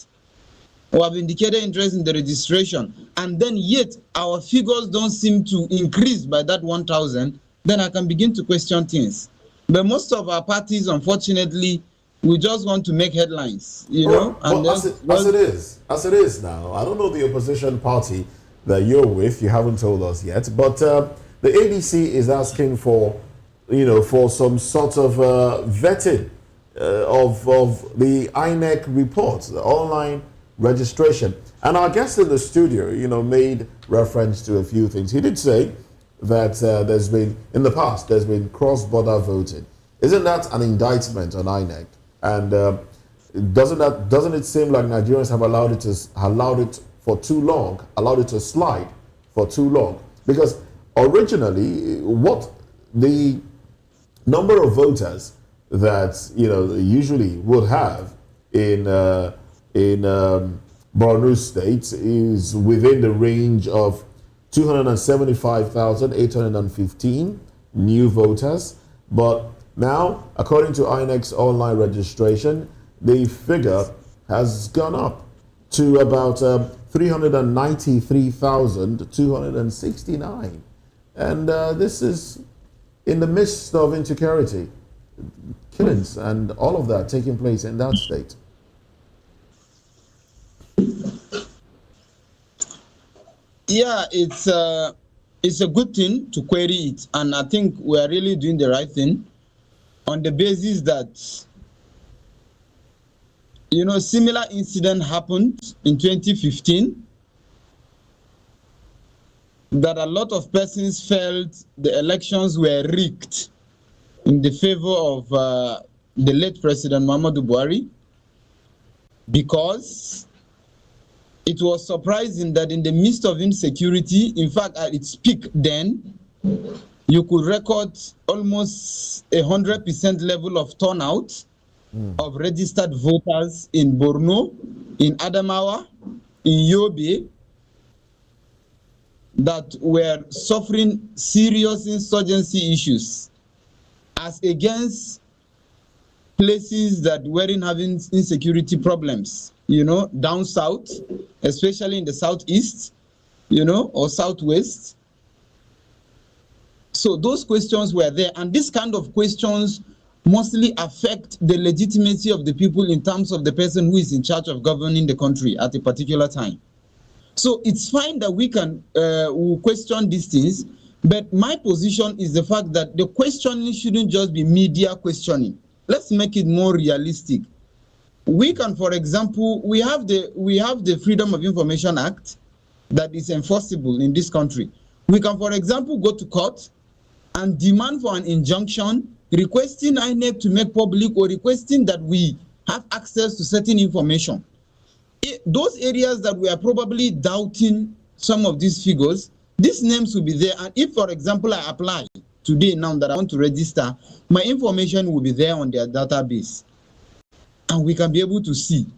or have indicated interest in the registration, and then yet our figures don't seem to increase by that 1,000, then I can begin to question things. But most of our parties, unfortunately, we just want to make headlines, you know. And as it is now, I don't know the opposition party that you're with. You haven't told us yet, but the ADC is asking for, for some sort of vetting of the Inec report, the online registration. And our guest in the studio, made reference to a few things. He did say that in the past, there's been cross-border voting. Isn't that an indictment on Inec? And doesn't it seem like Nigerians have allowed it for too long, allowed it to slide for too long? Because originally, what the number of voters that usually would have in Borno State is within the range of 275,815 new voters, but now, according to INEC's online registration, the figure has gone up to about 393,269. And this is in the midst of insecurity, killings, and all of that taking place in that state. Yeah, it's a good thing to query it, and I think we are really doing the right thing, on the basis that, similar incident happened in 2015, that a lot of persons felt the elections were rigged in the favor of the late President Muhammadu Buhari, because it was surprising that in the midst of insecurity, in fact, at its peak then, you could record almost 100% level of turnout of registered voters in Borno, in Adamawa, in Yobe, that were suffering serious insurgency issues as against places that weren't having insecurity problems, down south, especially in the southeast, or southwest. So those questions were there, and this kind of questions mostly affect the legitimacy of the people in terms of the person who is in charge of governing the country at a particular time. So it's fine that we can question these things, but my position is the fact that the questioning shouldn't just be media questioning. Let's make it more realistic. We can, for example, we have the Freedom of Information Act that is enforceable in this country. We can, for example, go to court and demand for an injunction, requesting INEC to make public or requesting that we have access to certain information. Those areas that we are probably doubting some of these figures, these names will be there. And if, for example, I apply today now that I want to register, my information will be there on their database. And we can be able to see.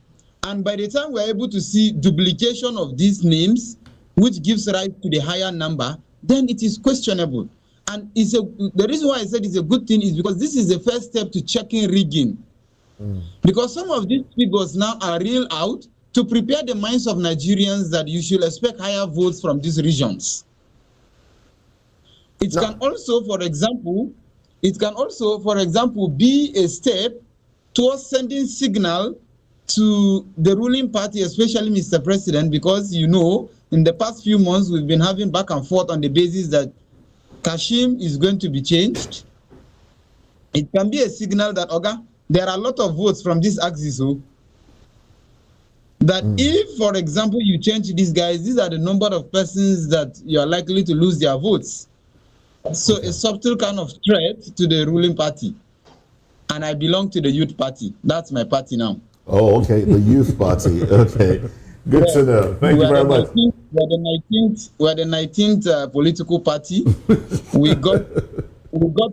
And by the time we're able to see duplication of these names, which gives rise to the higher number, then it is questionable. And the reason why I said it's a good thing is because this is the first step to checking rigging. Because some of these figures now are real out to prepare the minds of Nigerians that you should expect higher votes from these regions. It can also, for example, be a step towards sending signal to the ruling party, especially Mr. President, because in the past few months we've been having back and forth on the basis that Kashim is going to be changed. It can be a signal that, there are a lot of votes from this axis, that if, for example, you change these guys, these are the number of persons that you are likely to lose their votes. So a subtle kind of threat to the ruling party. And I belong to the youth party. That's my party now. Oh, okay, the youth party. Okay, good to know. Thank you very much. We're the 19th political party. We got we got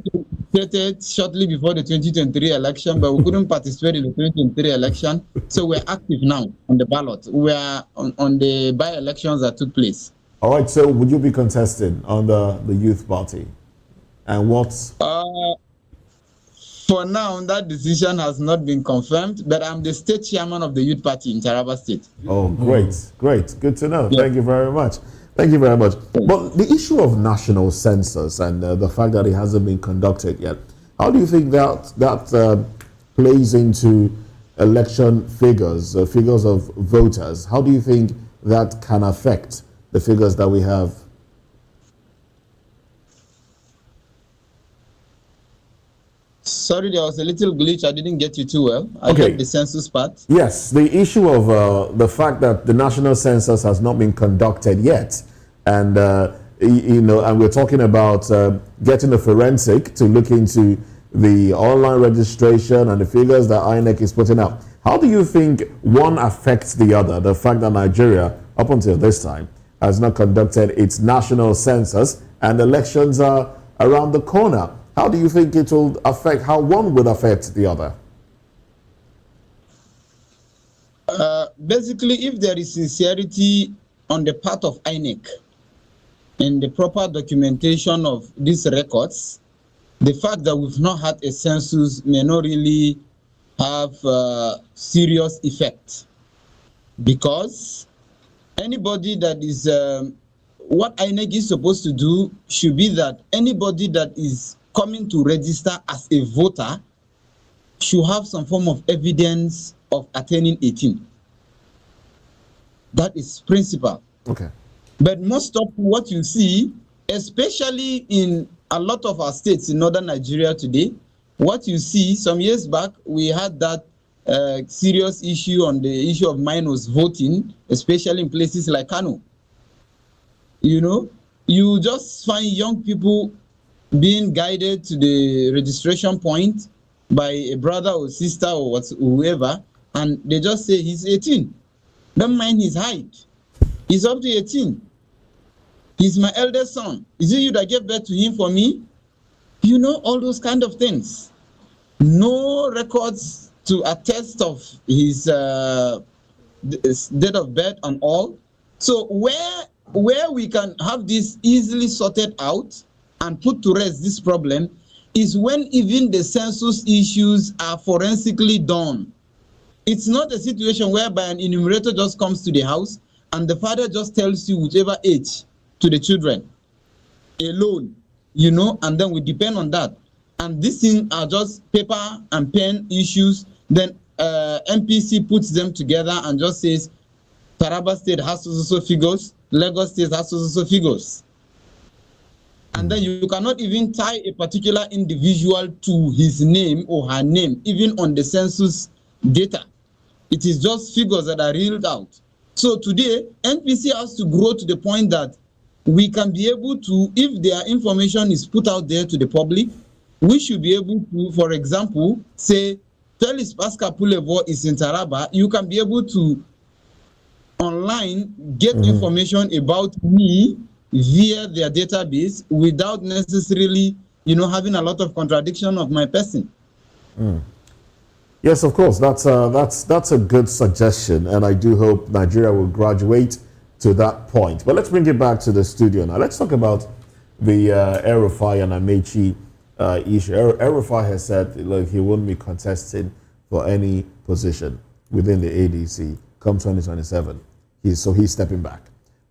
created shortly before the 2023 election, but we couldn't participate in the 2023 election. So we're active now on the ballot. We are on the by-elections that took place. All right, so would you be contesting on the youth party? And what's... For now, that decision has not been confirmed, but I'm the state chairman of the youth party in Taraba State. Oh, great, great. Good to know. Yeah. Thank you very much. Thank you very much. But the issue of national census and the fact that it hasn't been conducted yet, how do you think that plays into election figures, figures of voters? How do you think that can affect the figures that we have? Sorry, there was a little glitch. I didn't get you too well. I got the census part. Yes, the issue of the fact that the national census has not been conducted yet, and and we're talking about getting a forensic to look into the online registration and the figures that Inec is putting out. How do you think one affects the other? The fact that Nigeria, up until this time, has not conducted its national census and elections are around the corner. How do you think it will affect, how one would affect the other? Basically, if there is sincerity on the part of Inec and the proper documentation of these records, the fact that we've not had a census may not really have serious effect, because anybody that is, what Inec is supposed to do should be that anybody that is coming to register as a voter should have some form of evidence of attaining 18. That is principle. Okay. But most of what you see, especially in a lot of our states in northern Nigeria today, what you see, some years back, we had that serious issue on the issue of minors voting, especially in places like Kano. You know, you just find young people being guided to the registration point by a brother or sister or whoever, and they just say he's 18. Don't mind his height. He's up to 18. He's my eldest son. Is it you that gave birth to him for me? You know, all those kind of things. No records to attest of his date of birth and all. So where we can have this easily sorted out and put to rest this problem is when even the census issues are forensically done. It's not a situation whereby an enumerator just comes to the house and the father just tells you whichever age to the children alone, you know, and then we depend on that. And these things are just paper and pen issues. Then MPC puts them together and just says, Taraba State has so figures, Lagos State has so figures. And then you cannot even tie a particular individual to his name or her name, even on the census data. It is just figures that are reeled out. So today, NPC has to grow to the point that we can be able to, if their information is put out there to the public, we should be able to, for example, say, Felix Pascal Poulevo is in Taraba. You can be able to online get information about me via their database without necessarily, you know, having a lot of contradiction of my person. Yes, of course. That's a good suggestion, and I do hope Nigeria will graduate to that point. But let's bring it back to the studio now. Let's talk about the El-Rufai and Amaechi issue. El-Rufai has said, look, he won't be contesting for any position within the ADC come 2027. So he's stepping back.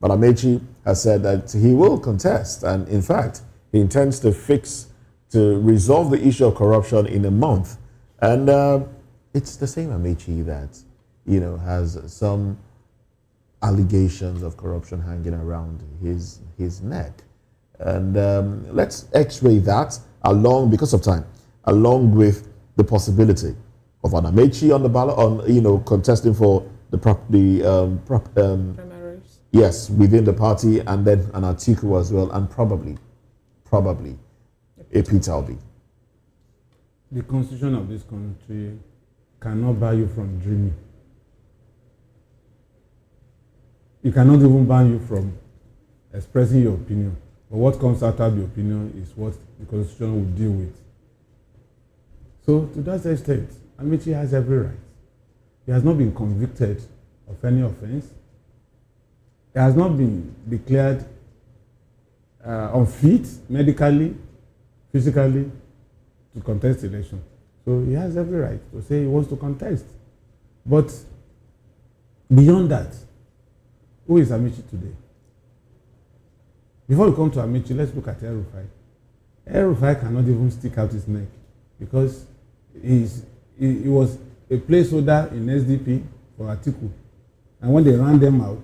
But Amaechi has said that he will contest, and in fact, he intends to resolve the issue of corruption in a month. And it's the same Amaechi that, you know, has some allegations of corruption hanging around his neck. And let's x-ray that because of time, along with the possibility of an Amaechi on the ballot, contesting for the primaries. Yes, within the party, and then an Atiku as well, and probably a Peter Obi. The constitution of this country cannot bar you from dreaming. It cannot even ban you from expressing your opinion. But what comes after the opinion is what the Constitution will deal with. So, to that extent, Amaechi has every right. He has not been convicted of any offense. He has not been declared unfit medically, physically, to contest the election. So he has every right to say he wants to contest. But beyond that, who is Amaechi today? Before we come to Amaechi, let's look at El-Rufai. El-Rufai cannot even stick out his neck because he was a placeholder in SDP for Atiku. And when they ran them out,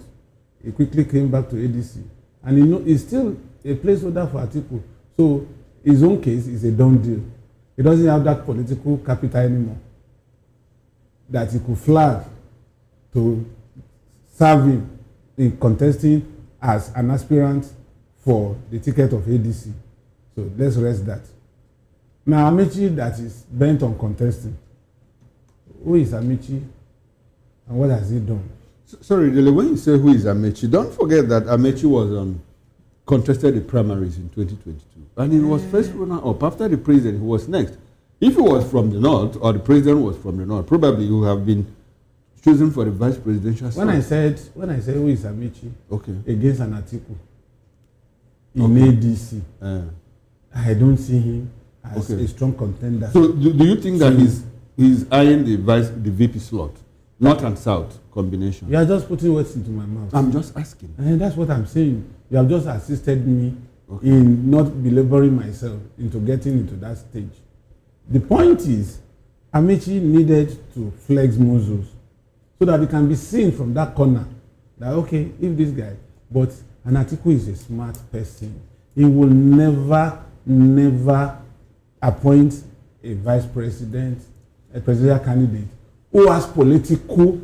he quickly came back to ADC. And he's still a placeholder for Atiku. So his own case is a done deal. He doesn't have that political capital anymore that he could flag to serve him in contesting as an aspirant for the ticket of ADC. So let's rest that. Now, Amaechi that is bent on contesting. Who is Amaechi and what has he done? Sorry, when you say who is Amaechi, don't forget that Amaechi was contested the primaries in 2022. And he was first runner up. After the president, he was next. If he was from the north, or the president was from the north, probably he would have been chosen for the vice presidential When I said who is Amaechi against an Atiku in ADC, I don't see him as a strong contender. So do you think that he's eyeing the VP slot, north and south combination? You are just putting words into my mouth. I'm just asking. And that's what I'm saying. You have just assisted me in not belaboring myself into getting into that stage. The point is, Amaechi needed to flex muscles so that it can be seen from that corner that, okay, if this guy, but an Atiku is a smart person. He will never appoint a vice president, a presidential candidate who has political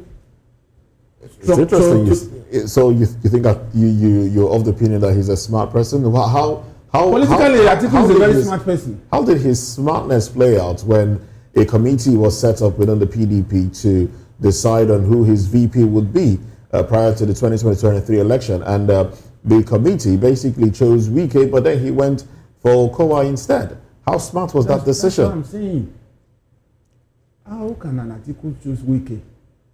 structure. It's interesting. So you think that you're of the opinion that he's a smart person? How politically, Atiku is a very smart person. How did his smartness play out when a committee was set up within the PDP to decide on who his VP would be prior to the 2023 election? And the committee basically chose Wike, but then he went for Kowa instead. How smart was that decision? That's what I'm saying. How can an Atiku choose Wike?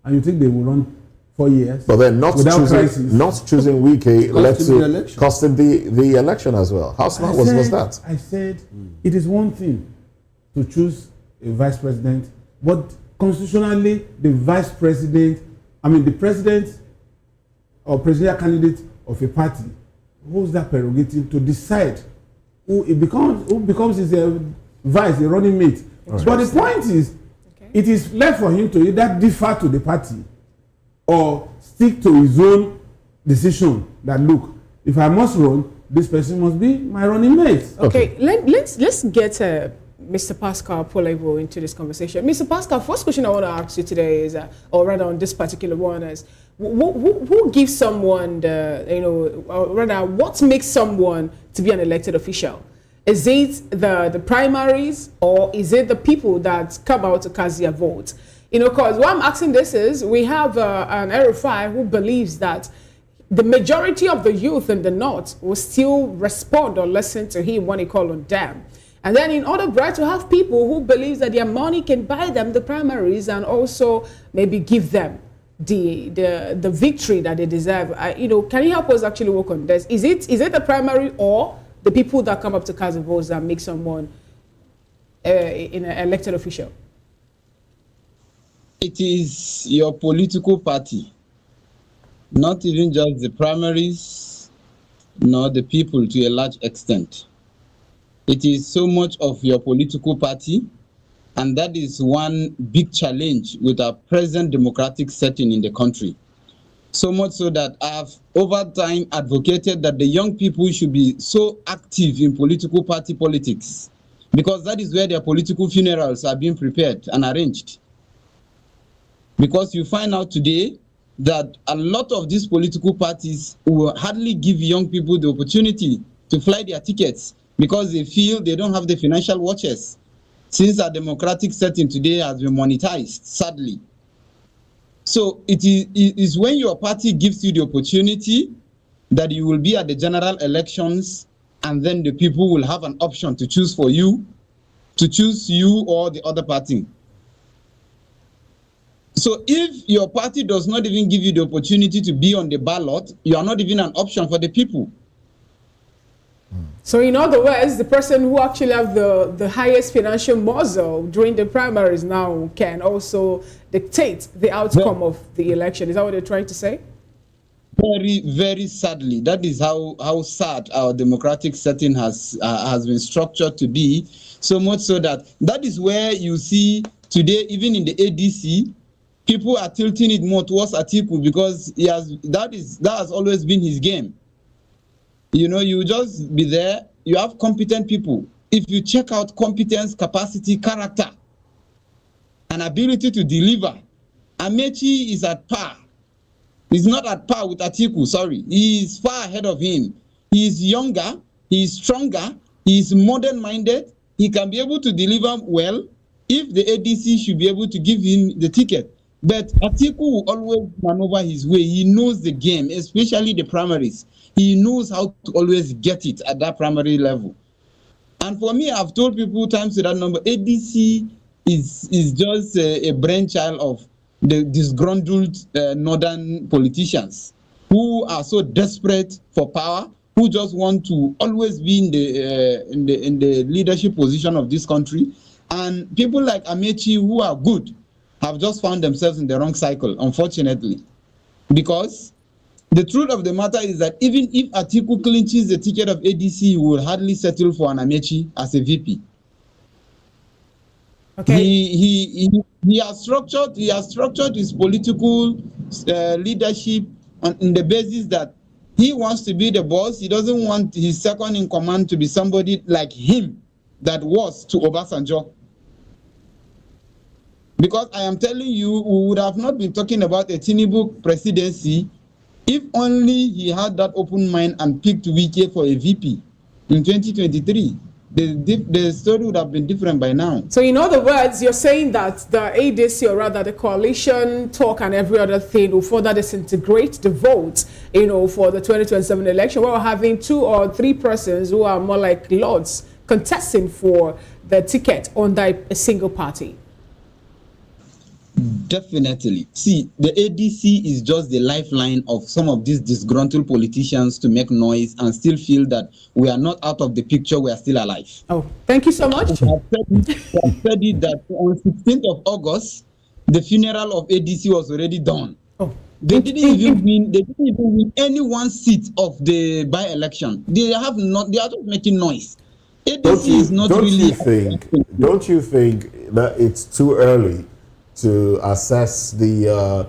And you think they will run 4 years? But then not choosing Wike led to costing the election as well. How smart was that? I said it is one thing to choose a vice president, but constitutionally the vice president, the president or presidential candidate of a party holds that prerogative to decide who becomes his vice, a running mate. But the point is, it is left for him to either defer to the party or stick to his own decision that, look, if I must run, this person must be my running mate. Okay. Let's get Mr. Pascal Polevo into this conversation. Mr. Pascal, first question I want to ask you today is, or rather on this particular one is, who gives someone what makes someone to be an elected official? Is it the primaries, or is it the people that come out to cast their vote? Because why I'm asking this is, we have an El-Rufai who believes that the majority of the youth in the north will still respond or listen to him when he calls on them. And then in order to have people who believe that their money can buy them the primaries and also maybe give them the victory that they deserve. Can you help us actually work on this? Is it the primary or the people that come up to cast the votes that make someone an elected official? It is your political party, not even just the primaries, nor the people to a large extent. It is so much of your political party, and that is one big challenge with our present democratic setting in the country. So much so that I have over time advocated that the young people should be so active in political party politics, because that is where their political funerals are being prepared and arranged. Because you find out today that a lot of these political parties will hardly give young people the opportunity to fly their tickets because they feel they don't have the financial watches, since our democratic setting today has been monetized, sadly. So it is when your party gives you the opportunity that you will be at the general elections and then the people will have an option to choose for you, to choose you or the other party. So if your party does not even give you the opportunity to be on the ballot, you are not even an option for the people. So in other words, the person who actually have the highest financial muscle during the primaries now can also dictate the outcome of the election. Is that what you're trying to say? Very, very sadly, that is how sad our democratic setting has been structured to be. So much so that is where you see today, even in the ADC, people are tilting it more towards Atiku because that has always been his game. You know, you just be there, you have competent people. If you check out competence, capacity, character, and ability to deliver, Amechi is at par. He's not at par with Atiku, sorry. He is far ahead of him. He is younger, he is stronger, he is modern-minded, he can be able to deliver well if the ADC should be able to give him the ticket. But Atiku will always maneuver his way. He knows the game, especially the primaries. He knows how to always get it at that primary level. And for me, I've told people times to that number, ADC is just a brainchild of the disgruntled northern politicians who are so desperate for power, who just want to always be in the leadership position of this country. And people like Amechi, who are good, have just found themselves in the wrong cycle, unfortunately. Because the truth of the matter is that even if Atiku clinches the ticket of ADC, he will hardly settle for an Amechi as a VP. Okay. He has structured his political leadership on the basis that he wants to be the boss. He doesn't want his second in command to be somebody like him that was to Obasanjo. Because I am telling you, we would have not been talking about a Tinubu presidency if only he had that open mind and picked Wike for a VP in 2023. The story would have been different by now. So in other words, you're saying that the ADC, or rather the coalition talk and every other thing, will further disintegrate the vote, for the 2027 election. We're having 2 or 3 persons who are more like lords contesting for the ticket under a single party. Definitely. See, the ADC is just the lifeline of some of these disgruntled politicians to make noise and still feel that we are not out of the picture, we are still alive. Oh, thank you so much. I've said it that on 16th of August, the funeral of ADC was already done. Oh. They didn't even win any one seat of the by-election. They are just making noise. ADC is not really. Don't you think that it's too early to assess the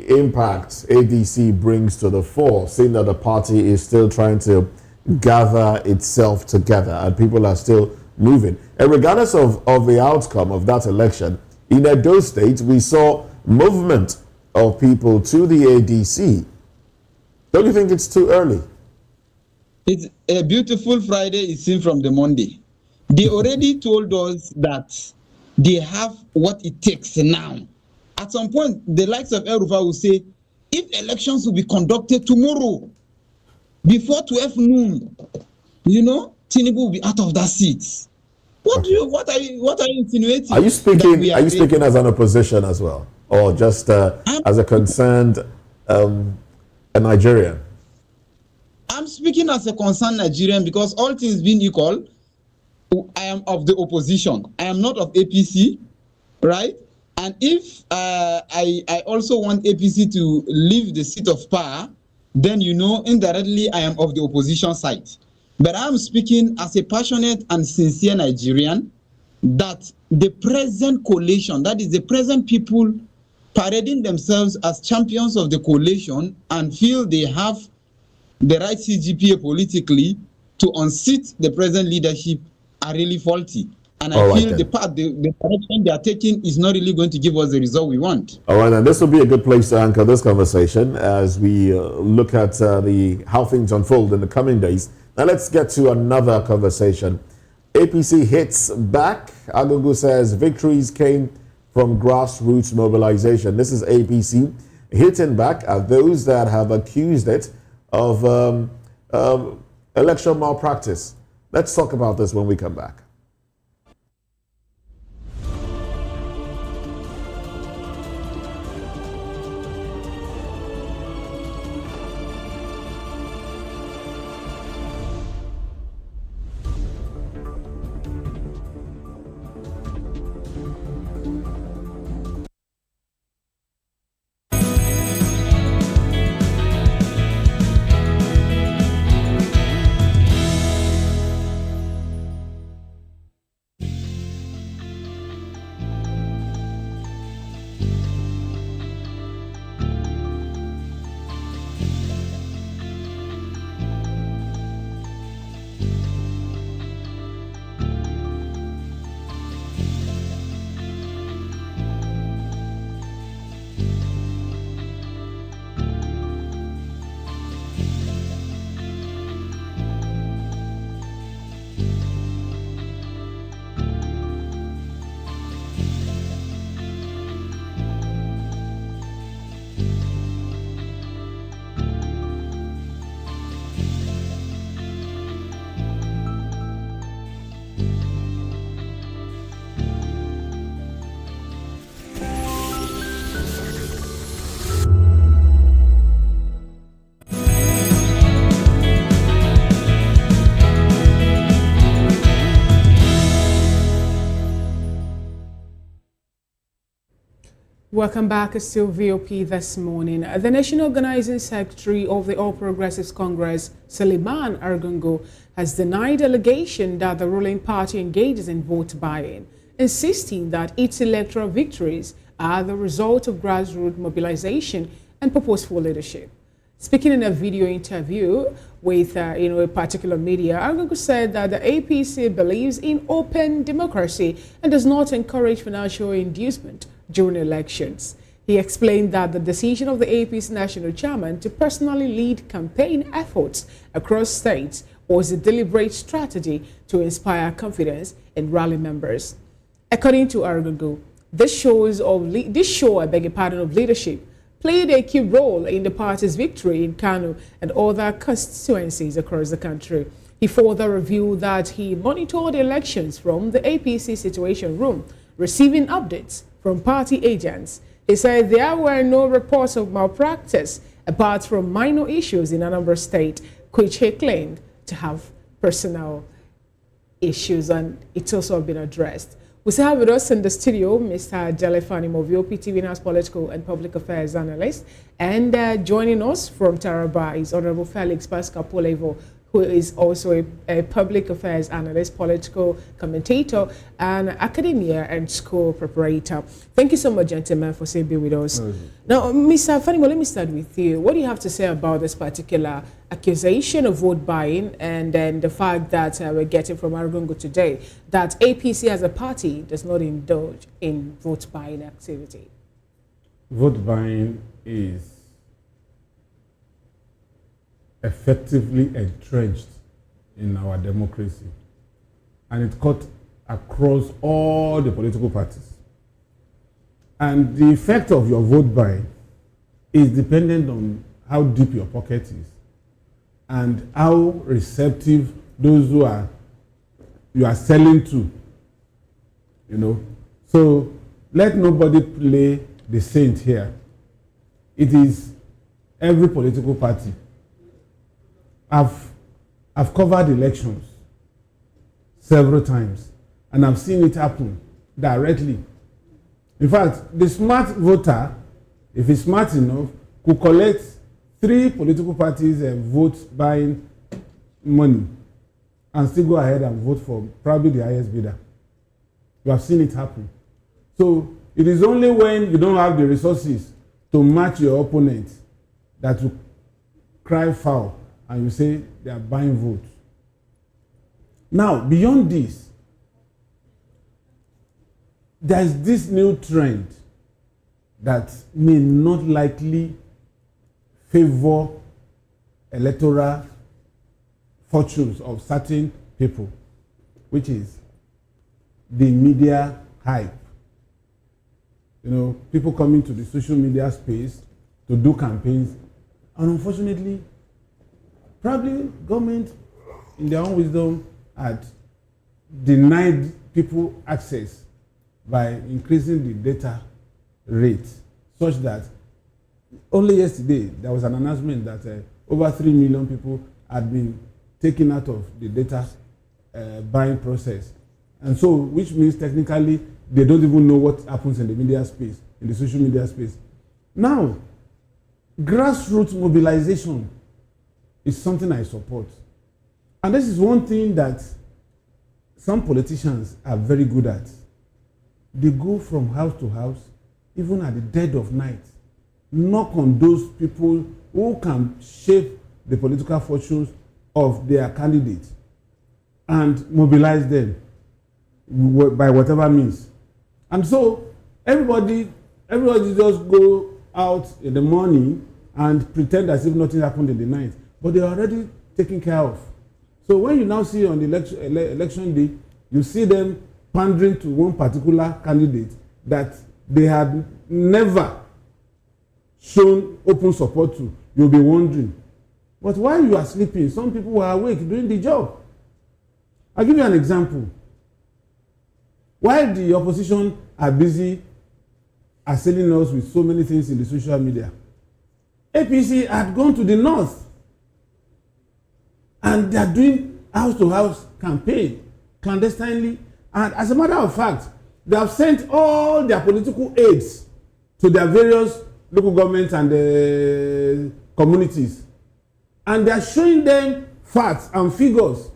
impact ADC brings to the fore, seeing that the party is still trying to gather itself together and people are still moving? And regardless of the outcome of that election, in Edo State, we saw movement of people to the ADC. Don't you think it's too early? It's a beautiful Friday is seen from the Monday. They already told us that they have what it takes now. At some point, the likes of El Rufai will say, if elections will be conducted tomorrow, before 12 noon, Tinubu will be out of that seat. What are you insinuating? Are you speaking as an opposition as well, or just as a concerned a Nigerian? I'm speaking as a concerned Nigerian because all things being equal, I am of the opposition. I am not of APC, right? And if I also want APC to leave the seat of power, then indirectly I am of the opposition side. But I am speaking as a passionate and sincere Nigerian that the present coalition, that is the present people parading themselves as champions of the coalition and feel they have the right CGPA politically to unseat the present leadership are really faulty. And I feel the direction they are taking is not really going to give us the result we want. All right, and this will be a good place to anchor this conversation as we look at how things unfold in the coming days. Now let's get to another conversation. APC hits back. Agogo says victories came from grassroots mobilization. This is APC hitting back at those that have accused it of election malpractice. Let's talk about this when we come back. Welcome back. It's still VOP this morning. The National Organizing Secretary of the All Progressives Congress, Suleiman Argungu, has denied allegation that the ruling party engages in vote buying, insisting that its electoral victories are the result of grassroots mobilization and purposeful leadership. Speaking in a video interview with a particular media, Argungu said that the APC believes in open democracy and does not encourage financial inducement during elections. He explained that the decision of the APC national chairman to personally lead campaign efforts across states was a deliberate strategy to inspire confidence in rally members. According to Argungu, this show of leadership played a key role in the party's victory in Kano and other constituencies across the country. He further revealed that he monitored elections from the APC Situation Room, receiving updates from party agents. He said there were no reports of malpractice apart from minor issues in Anambra State, which he claimed to have personal issues, and it's also been addressed. We still have with us in the studio Mr. Delefani Movio, TV News political and public affairs analyst, and joining us from Taraba is Honorable Felix Pascal Polevo, who is also a public affairs analyst, political commentator, and academia and school preparator. Thank you so much, gentlemen, for being with us. Now, Mr. Fanimo, let me start with you. What do you have to say about this particular accusation of vote buying and then the fact that we're getting from Argungu today that APC as a party does not indulge in vote buying activity? Vote buying is effectively entrenched in our democracy, and it cut across all the political parties. And the effect of your vote buying is dependent on how deep your pocket is and how receptive those you are selling to, So let nobody play the saint here. It is every political party. I've covered elections several times, and I've seen it happen directly. In fact, the smart voter, if he's smart enough, could collect 3 political parties and vote buying money and still go ahead and vote for probably the highest bidder. You have seen it happen. So it is only when you don't have the resources to match your opponent that you cry foul and you say they are buying votes. Now, beyond this, there is this new trend that may not likely favor electoral fortunes of certain people, which is the media hype. People coming to the social media space to do campaigns, and unfortunately, probably government in their own wisdom, had denied people access by increasing the data rate, such that only yesterday there was an announcement that over 3 million people had been taken out of the data buying process. And so, which means technically they don't even know what happens in the media space, in the social media space. Now, grassroots mobilization is something I support. And this is one thing that some politicians are very good at. They go from house to house, even at the dead of night, knock on those people who can shape the political fortunes of their candidates and mobilize them by whatever means. And so everybody just go out in the morning and pretend as if nothing happened in the night, but they are already taken care of. So when you now see on the election day, you see them pandering to one particular candidate that they had never shown open support to, you'll be wondering. But while you are sleeping, some people were awake doing the job. I'll give you an example. While the opposition are busy assailing us with so many things in the social media, APC had gone to the north and they are doing house-to-house campaign clandestinely. And as a matter of fact, they have sent all their political aides to their various local governments and communities. And they are showing them facts and figures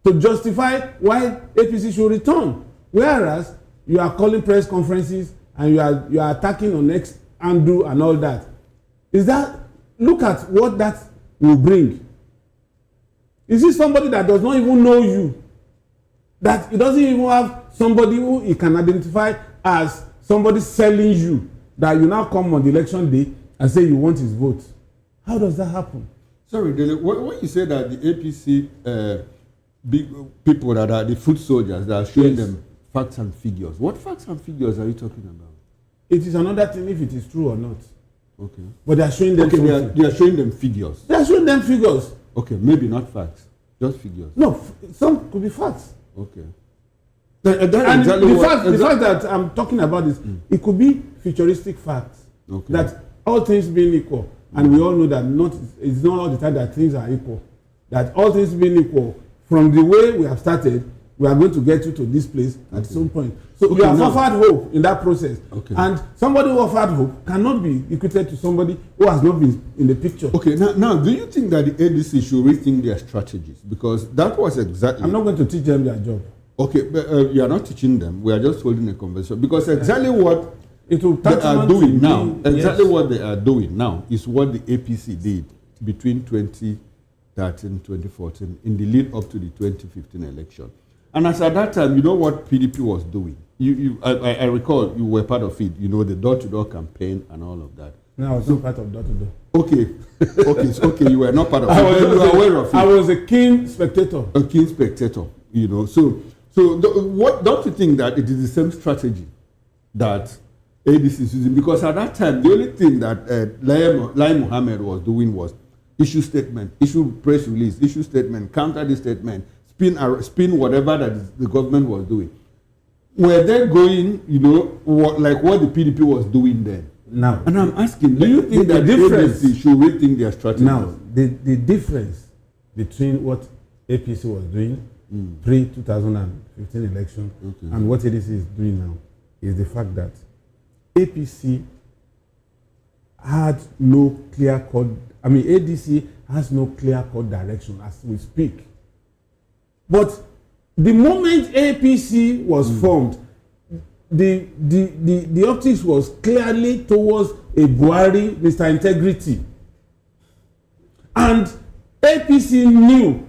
to justify why APC should return. Whereas you are calling press conferences and you are attacking on X, undo and all that. Look at what that will bring. Is this somebody that does not even know you? That he doesn't even have somebody who he can identify as somebody selling you, that you now come on the election day and say you want his vote? How does that happen? Sorry, Dele, when you say that the APC big people that are the foot soldiers that are showing them facts and figures, what facts and figures are you talking about? It is another thing if it is true or not. Okay. But they are showing them they are showing them figures. They are showing them figures. Okay, maybe not facts, just figures. No, some could be facts. Okay. And exactly the fact that I'm talking about is it could be futuristic facts. Okay. That all things being equal, and we all know that it's not all the time that things are equal. That all things being equal, from the way we have started, we are going to get you to this place at some point. So you have offered hope in that process. Okay. And somebody who offered hope cannot be equated to somebody who has not been in the picture. Okay, now do you think that the ADC should rethink their strategies? Because that was exactly... I'm not going to teach them their job. Okay, but you are not teaching them. We are just holding a conversation. Because exactly what they are doing now, what they are doing now is what the APC did between 2013, 2014, in the lead up to the 2015 election. And as at that time, you know what PDP was doing. I recall you were part of it. You know, the door-to-door campaign and all of that. No, I was not part of door-to-door. Okay, you were not part of it. You were aware of it. I was a keen spectator. A keen spectator, you know. So what don't you think that it is the same strategy that ADC is using? Because at that time, the only thing that Lai Mohammed was doing was issue statement, issue press release, issue statement, counter this statement, spin whatever that the government was doing. Were they going, you know, like what the PDP was doing then? Now, and I'm asking, do you think that the APC should rethink their strategy? Now, the difference between what APC was doing pre-2015 election and what ADC is doing now is the fact that APC had no clear-cut, ADC has no clear-cut direction as we speak. But the moment APC was formed, the optics was clearly towards a Buhari, Mr. Integrity. And APC knew,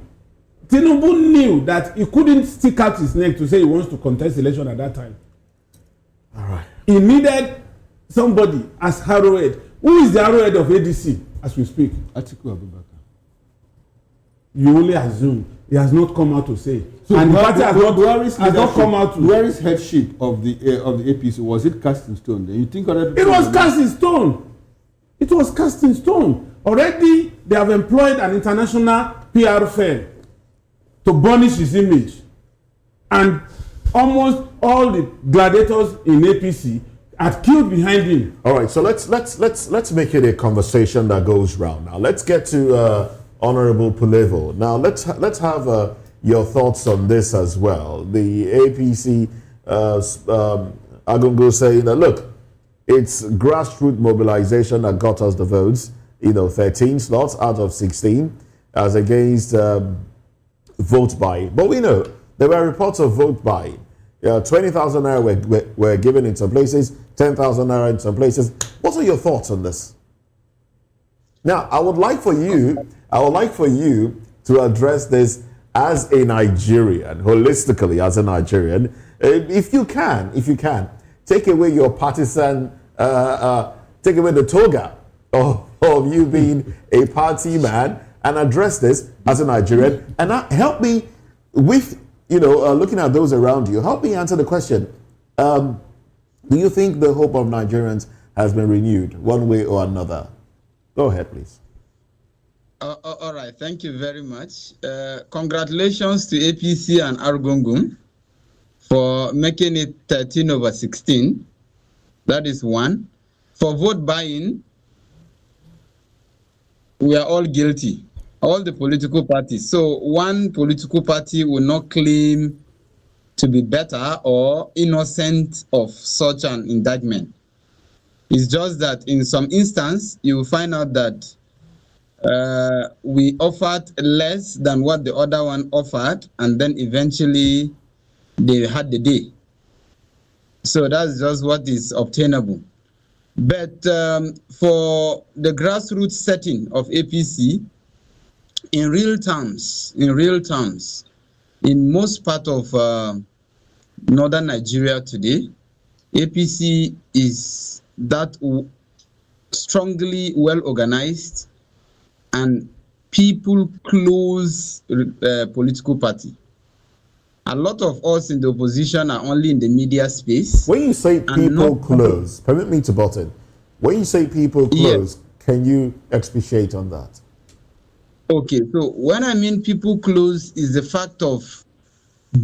Tinubu knew that he couldn't stick out his neck to say he wants to contest election at that time. All right. He needed somebody as arrowhead. Who is the arrowhead of ADC as we speak? Atiku Abubakar. You only assume. He has not come out to say. So and the party has not come out to... Buhari's headship of the APC, was it cast in stone? You think other people... It was cast in stone. It was cast in stone. Already, they have employed an international PR firm to burnish his image. And almost all the gladiators in APC are killed behind him. All right, so let's make it a conversation that goes round. Now let's get to Honorable Pulevo. Now let's have your thoughts on this as well. The APC Agungo saying that, look, it's grassroots mobilization that got us the votes. 13 slots out of 16 as against vote buying. But we know there were reports of vote buying. 20,000 naira were given in some places, 10,000 naira in some places. What are your thoughts on this? Now, I would like for you to address this as a Nigerian, holistically as a Nigerian. If you can, take away your partisan, take away the toga of you being a party man and address this as a Nigerian, and help me with, looking at those around you, help me answer the question. Do you think the hope of Nigerians has been renewed one way or another? Go ahead, please. All right, thank you very much. Congratulations to APC and Argungun for making it 13/16. That is one. For vote buying, we are all guilty, all the political parties. So one political party will not claim to be better or innocent of such an indictment. It's just that in some instance, you will find out that we offered less than what the other one offered, and then eventually they had the day. So that's just what is obtainable. But for the grassroots setting of APC, in real terms, in most part of northern Nigeria today, APC is that strongly well organized and people close political party. A lot of us in the opposition are only in the media space. When you say people close, permit me to butt in. When you say people close, can you expatiate on that? Okay, so when I mean people close is the fact of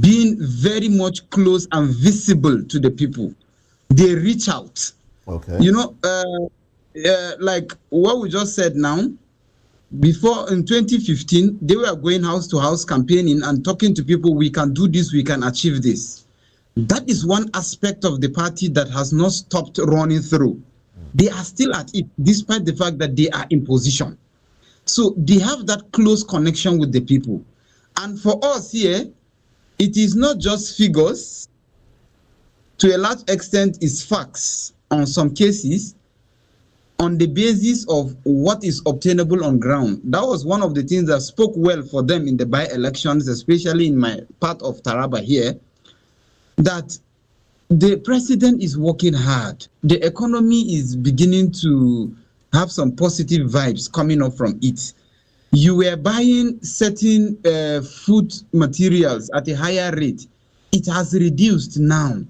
being very much close and visible to the people. They reach out. Okay. Like what we just said now, before in 2015, they were going house to house campaigning and talking to people, we can do this, we can achieve this. That is one aspect of the party that has not stopped running through. They are still at it, despite the fact that they are in position. So they have that close connection with the people. And for us here, it is not just figures. To a large extent, it's facts on some cases, on the basis of what is obtainable on ground. That was one of the things that spoke well for them in the by-elections, especially in my part of Taraba here, that the president is working hard. The economy is beginning to have some positive vibes coming up from it. You were buying certain food materials at a higher rate. It has reduced now.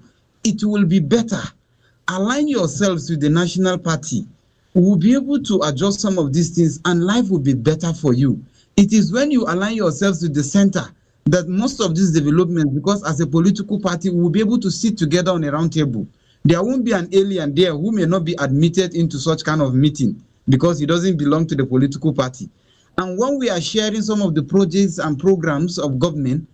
It will be better. Align yourselves with the National Party. We will be able to adjust some of these things and life will be better for you. It is when you align yourselves with the center that most of these developments, because as a political party, we will be able to sit together on a round table. There won't be an alien there who may not be admitted into such kind of meeting because he doesn't belong to the political party. And when we are sharing some of the projects and programs of government,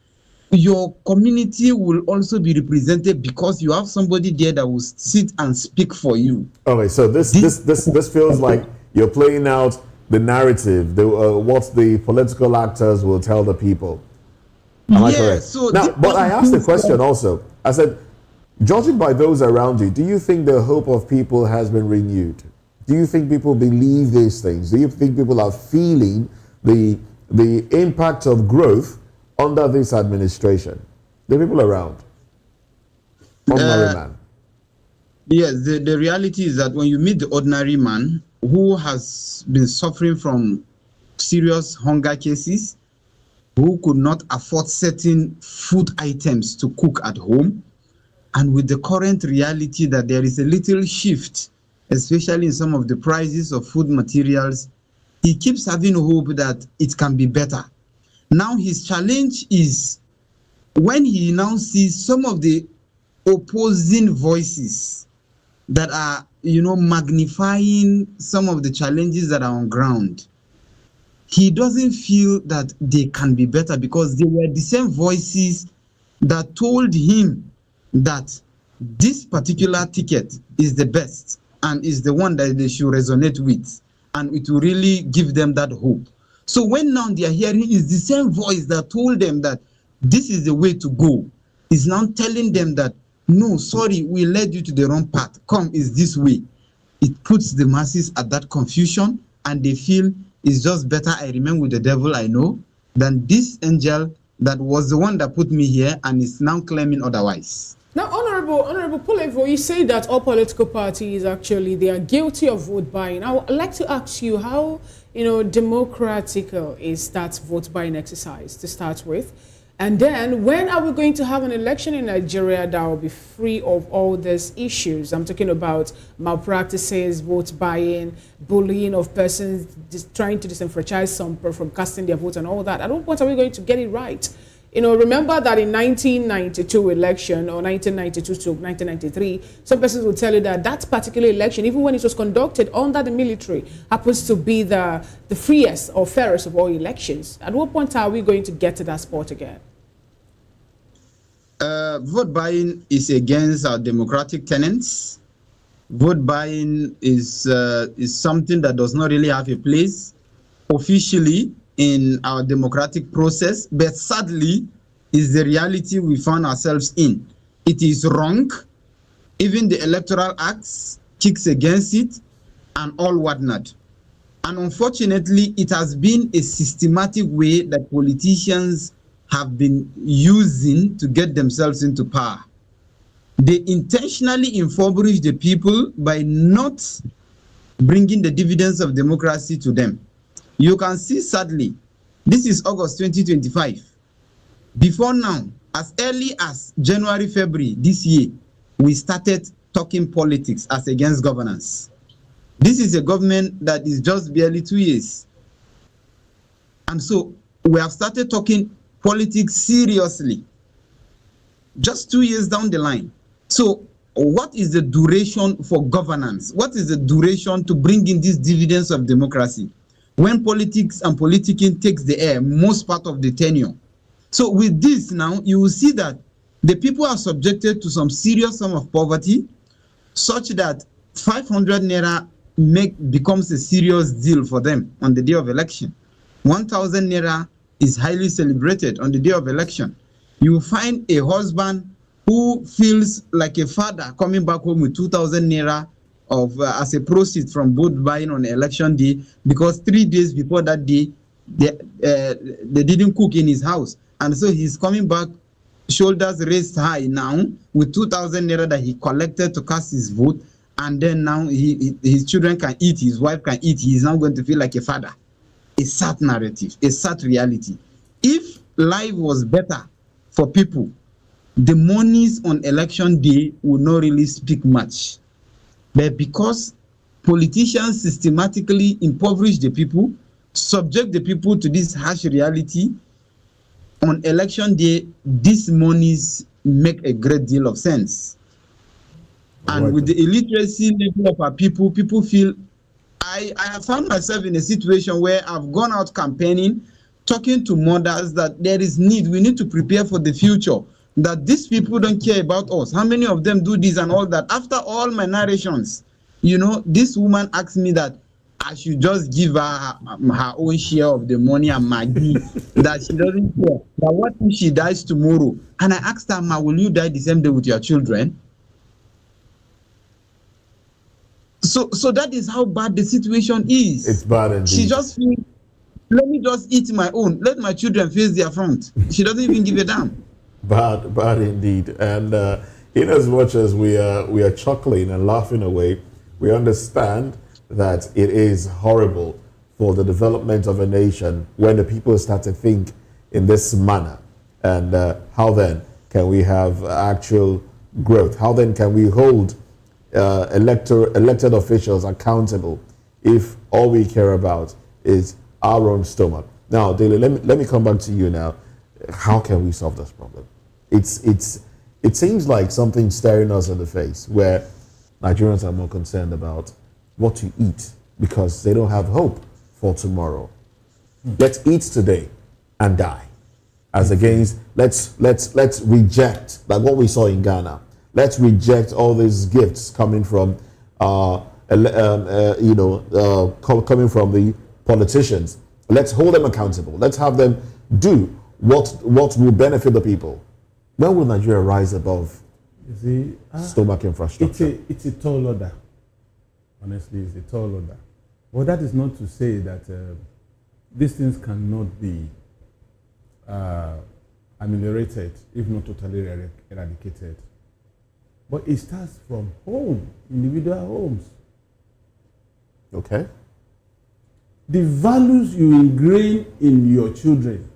your community will also be represented because you have somebody there that will sit and speak for you. Okay, so this feels like you're playing out the narrative, what the political actors will tell the people. Am I correct? So now, but I asked the question also. I said, judging by those around you, do you think the hope of people has been renewed? Do you think people believe these things? Do you think people are feeling the impact of growth under this administration? The people around. Ordinary man. Yes, the reality is that when you meet the ordinary man who has been suffering from serious hunger cases, who could not afford certain food items to cook at home, and with the current reality that there is a little shift, especially in some of the prices of food materials, he keeps having hope that it can be better. Now his challenge is when he now sees some of the opposing voices that are, magnifying some of the challenges that are on ground, he doesn't feel that they can be better because they were the same voices that told him that this particular ticket is the best and is the one that they should resonate with, and it will really give them that hope. So when now they are hearing is the same voice that told them that this is the way to go, is now telling them that no, sorry, we led you to the wrong path. Come, is this way. It puts the masses at that confusion, and they feel it's just better I remain with the devil I know than this angel that was the one that put me here and is now claiming otherwise. Now, Honorable Pulevo, you say that all political parties actually they are guilty of vote buying. I would like to ask you how democratical is that vote buying exercise to start with, and then when are we going to have an election in Nigeria that will be free of all these issues? I'm talking about malpractices, vote buying, bullying of persons, trying to disenfranchise some from casting their votes and all that. At what point are we going to get it right? Remember that in 1992 election or 1992 to 1993, some persons will tell you that that particular election, even when it was conducted under the military, happens to be the freest or fairest of all elections. At what point are we going to get to that spot again? Vote buying is against our democratic tenets. Vote buying is something that does not really have a place officially in our democratic process, but sadly is the reality we found ourselves in. It is wrong. Even the Electoral Acts kicks against it and all whatnot. And unfortunately, it has been a systematic way that politicians have been using to get themselves into power. They intentionally impoverish the people by not bringing the dividends of democracy to them. You can see, sadly, this is August 2025. Before now, as early as January, February this year, we started talking politics as against governance. This is a government that is just barely 2 years. And so we have started talking politics seriously, just 2 years down the line. So what is the duration for governance? What is the duration to bring in these dividends of democracy? When politics and politicking takes the air most part of the tenure. So with this now, you will see that the people are subjected to some serious sum of poverty, such that 500 naira becomes a serious deal for them on the day of election. 1,000 naira is highly celebrated on the day of election. You will find a husband who feels like a father coming back home with 2,000 naira of as a proceed from vote buying on election day, because 3 days before that day, they didn't cook in his house. And so he's coming back, shoulders raised high now, with 2,000 naira that he collected to cast his vote. And then now his children can eat, his wife can eat. He's now going to feel like a father. A sad narrative, a sad reality. If life was better for people, the monies on election day would not really speak much. But because politicians systematically impoverish the people, subject the people to this harsh reality, on election day, these monies make a great deal of sense. And with the illiteracy level of our people, people feel, I have found myself in a situation where I've gone out campaigning, talking to mothers that there is need, we need to prepare for the future, that these people don't care about us. How many of them do this and all that? After all my narrations, this woman asked me that I should just give her her own share of the money and Maggie, that she doesn't care. But what if she dies tomorrow? And I asked her, Ma, will you die the same day with your children? So that is how bad the situation is. It's bad indeed. She just feels, let me just eat my own. Let my children face their front. She doesn't even give a damn. Bad indeed. And in as much as we are chuckling and laughing away, we understand that it is horrible for the development of a nation when the people start to think in this manner. And how then can we have actual growth? How then can we hold elected officials accountable if all we care about is our own stomach? Now, Dele, let me come back to you now. How can we solve this problem? It seems like something staring us in the face, where Nigerians are more concerned about what to eat because they don't have hope for tomorrow. Let's eat today and die, as against let's reject, like what we saw in Ghana. Let's reject all these gifts coming from coming from the politicians. Let's hold them accountable. Let's have them do what will benefit the people. When will Nigeria rise above stomach infrastructure? It's a tall order. Honestly, it's a tall order. But that is not to say that these things cannot be ameliorated, if not totally eradicated. But it starts from home, individual homes. Okay. The values you ingrain in your children,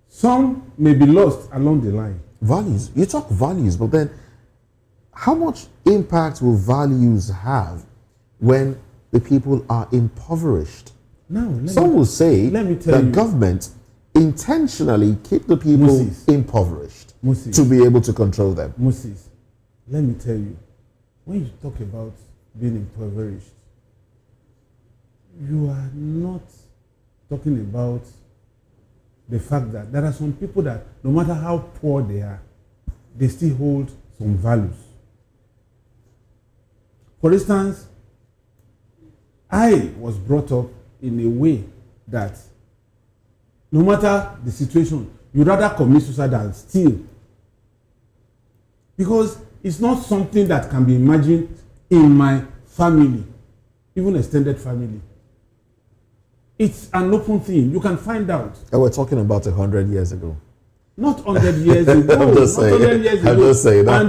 some may be lost along the line. Values. You talk values, but then how much impact will values have when the people are impoverished? Now, some will say that government intentionally keep the people impoverished to be able to control them. Moses, let me tell you, when you talk about being impoverished, you are not talking about the fact that there are some people that no matter how poor they are, they still hold some values. For instance, I was brought up in a way that no matter the situation, you'd rather commit suicide than steal. Because it's not something that can be imagined in my family, even extended family. It's an open thing. You can find out. And we're talking about 100 years ago. Not 100 years ago. I'm just saying. 100 years ago. I'm just saying. And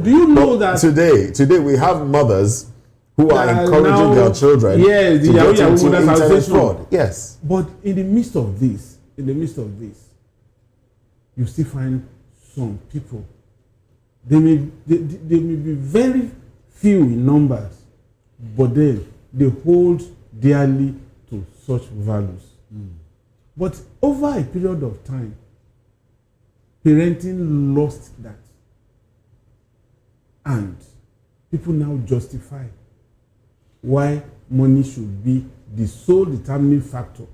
do you know that today we have mothers who are encouraging their children the to get into internet fraud. Yes. But in the midst of this, you still find some people. They may be very few in numbers, but then they hold dearly to such values. But over a period of time, parenting lost that. And people now justify why money should be the sole determining factor.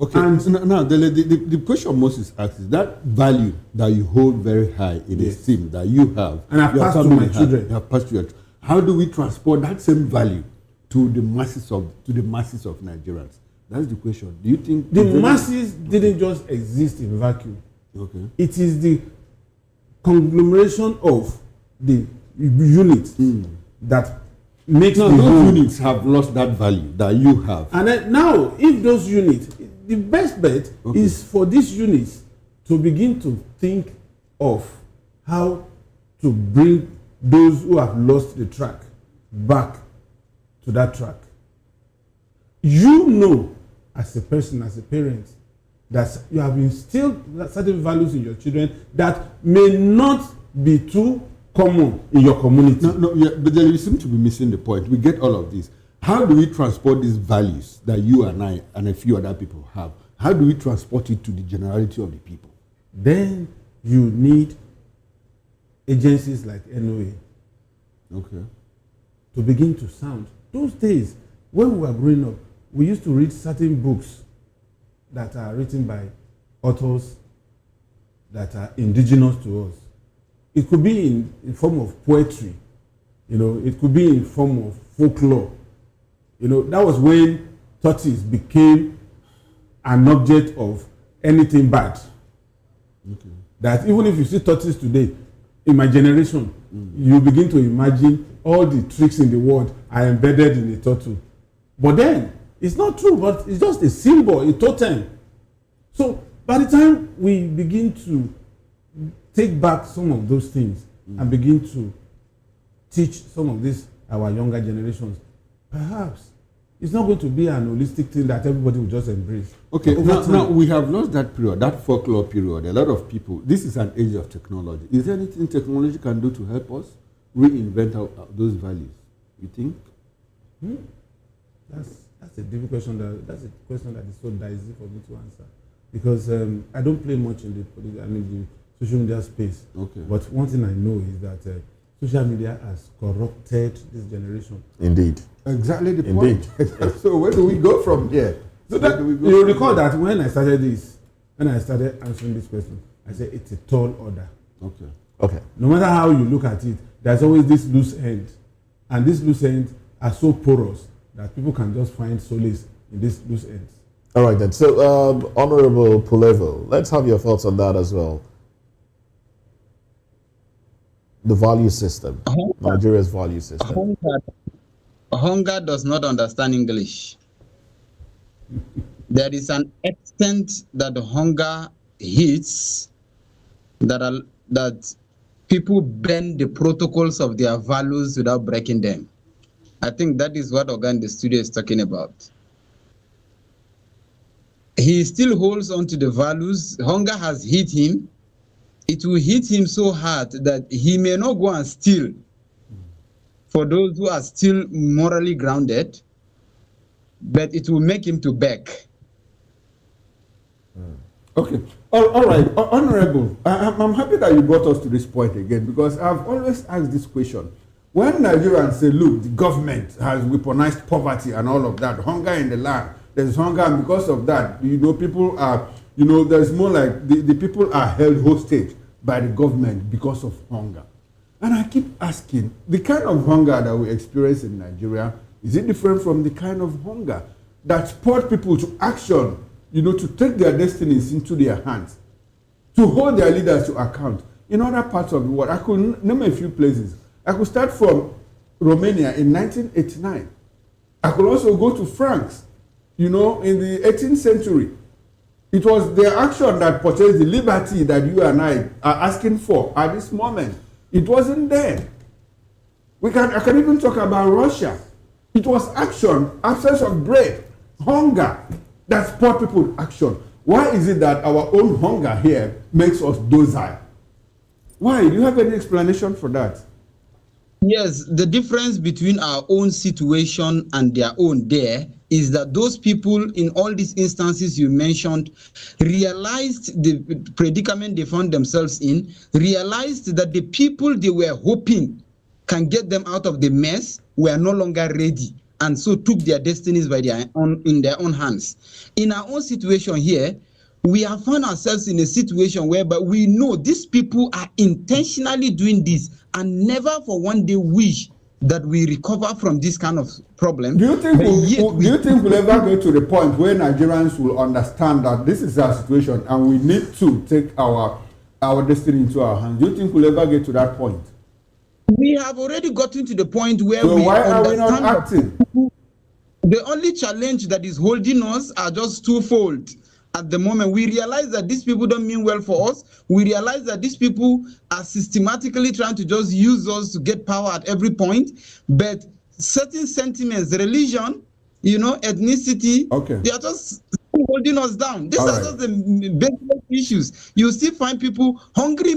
Okay, and now the question Moses asks is that value that you hold very high in esteem that you have, and I've passed to my children. You have passed to your children. How do we transport that same value to the masses of Nigerians? That's the question. Do you think the masses didn't just exist in vacuum? Okay. It is the conglomeration of the units that makes those units have lost that value that you have. And then now, if those units, the best bet is for these units to begin to think of how to bring those who have lost the track back to that track. You know, as a person, as a parent, that you have instilled certain values in your children that may not be too common in your community. But then you seem to be missing the point. We get all of this. How do we transport these values that you and I and a few other people have? How do we transport it to the generality of the people? Then you need agencies like NOA to begin to sound. Those days, when we were growing up, we used to read certain books that are written by authors that are indigenous to us. It could be in form of poetry, it could be in form of folklore. That was when tortoise became an object of anything bad. That even if you see tortoise today, in my generation, you begin to imagine all the tricks in the world are embedded in a turtle. But then, it's not true, but it's just a symbol, a totem. So, by the time we begin to take back some of those things and begin to teach some of this, our younger generations, perhaps it's not going to be an holistic thing that everybody will just embrace. Okay, now we have lost that period, that folklore period. A lot of people, this is an age of technology. Is there anything technology can do to help us reinvent those values, you think? That's a difficult question. That's a question that is so dicey for me to answer, because I don't play much in the social media space. Okay. But one thing I know is that social media has corrupted this generation. Indeed. Exactly the Indeed. point. So where do we go from here? So that, you recall that when I started answering this question, I said it's a tall order. Okay. Okay. No matter how you look at it, there's always this loose end. And these loose ends are so porous that people can just find solace in these loose ends. All right then. So, Honorable Pulevo, let's have your thoughts on that as well. The value system, Nigeria's value system. Hunger does not understand English. There is an extent that hunger hits that people bend the protocols of their values without breaking them. I think that is what Oga in the studio is talking about. He still holds on to the values. Hunger has hit him. It will hit him so hard that he may not go and steal for those who are still morally grounded, but it will make him to beg. Okay. All right. Honorable, I'm happy that you brought us to this point again, because I've always asked this question. When Nigerians say, look, the government has weaponized poverty and all of that, hunger in the land, there's hunger, and because of that, people are, there's more like the people are held hostage by the government because of hunger. And I keep asking, the kind of hunger that we experience in Nigeria, is it different from the kind of hunger that spurred people to action, to take their destinies into their hands, to hold their leaders to account? In other parts of the world, I could name a few places. I could start from Romania in 1989. I could also go to France, in the 18th century. It was their action that purchased the liberty that you and I are asking for at this moment. It wasn't there. I can even talk about Russia. It was action, absence of bread, hunger that spurred people to action. Why is it that our own hunger here makes us docile? Why? Do you have any explanation for that? Yes, the difference between our own situation and their own there is that those people in all these instances you mentioned realized the predicament they found themselves in, realized that the people they were hoping can get them out of the mess were no longer ready, and so took their destinies in their own hands. In our own situation here, we have found ourselves in a situation whereby we know these people are intentionally doing this and never for one day wish that we recover from this kind of problem. Do you think we'll ever get to the point where Nigerians will understand that this is our situation and we need to take our destiny into our hands? Do you think we'll ever get to that point? We have already gotten to the point where so why are we not acting? The only challenge that is holding us are just twofold. At the moment, we realize that these people don't mean well for us. We realize that these people are systematically trying to just use us to get power at every point. But certain sentiments, religion, ethnicity, they are just holding us down. These are just the basic issues. You still find people, a hungry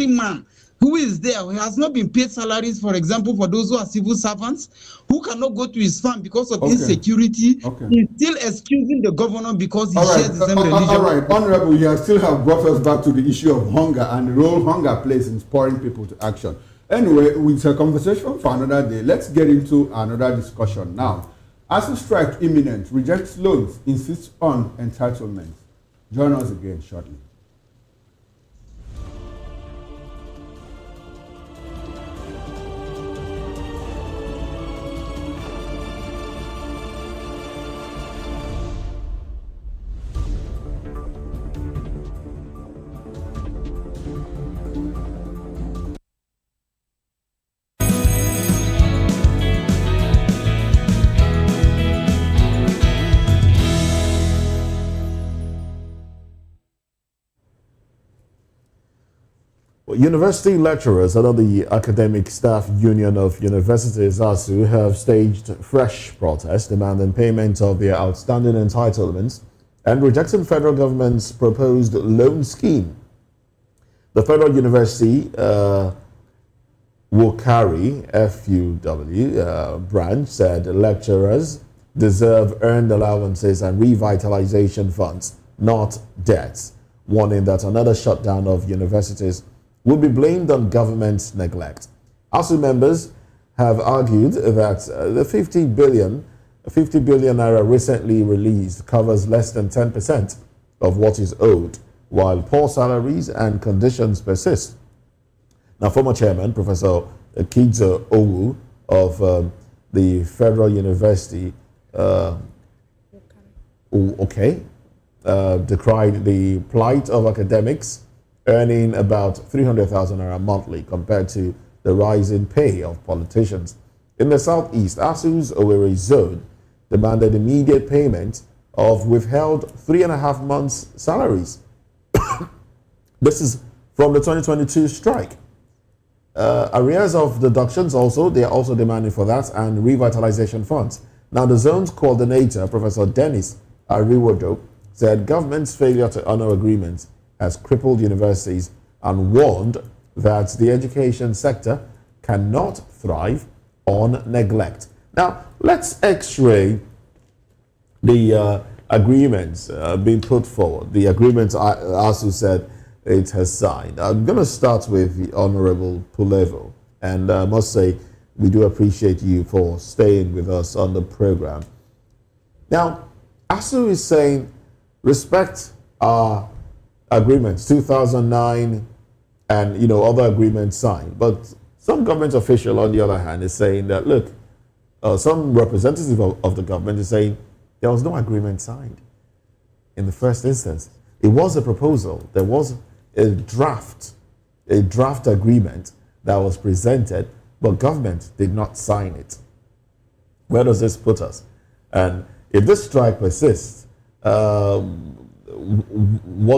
man, who is there, who has not been paid salaries, for example, for those who are civil servants, who cannot go to his farm because of insecurity. He's still excusing the governor because he shares the same religion. All right, Honorable, you still have brought us back to the issue of hunger and the role hunger plays in spurring people to action. Anyway, it's a conversation for another day. Let's get into another discussion now. ASU strike imminent, rejects loans, insists on entitlement. Join us again shortly. University lecturers under the Academic Staff Union of Universities, ASU, have staged fresh protests demanding payment of their outstanding entitlements and rejecting federal government's proposed loan scheme. The Federal University Wokari FUW branch said lecturers deserve earned allowances and revitalization funds, not debts, warning that another shutdown of universities will be blamed on government neglect. ASU members have argued that the 50 billion naira recently released covers less than 10% of what is owed, while poor salaries and conditions persist. Now, former chairman, Professor Kidzo Owu of the Federal University, decried the plight of academics earning about 300,000 naira monthly compared to the rise in pay of politicians. In the southeast, ASU's Owerri zone demanded immediate payment of withheld 3.5 months' salaries. This is from the 2022 strike. Arrears of deductions also, they are also demanding for that, and revitalization funds. Now, the zone's coordinator, Professor Dennis Ariwodo, said government's failure to honor agreements has crippled universities and warned that the education sector cannot thrive on neglect. Now, let's x-ray the agreements being put forward. The agreements ASU said it has signed. I'm going to start with the Honorable Pulevo, and I must say we do appreciate you for staying with us on the program. Now, ASU is saying respect our agreements, 2009 and other agreements signed, but some government official on the other hand is saying that, look, some representative of the government is saying there was no agreement signed in the first instance. It was a proposal. There was a draft agreement that was presented, but government did not sign it. Where does this put us? And if this strike persists, what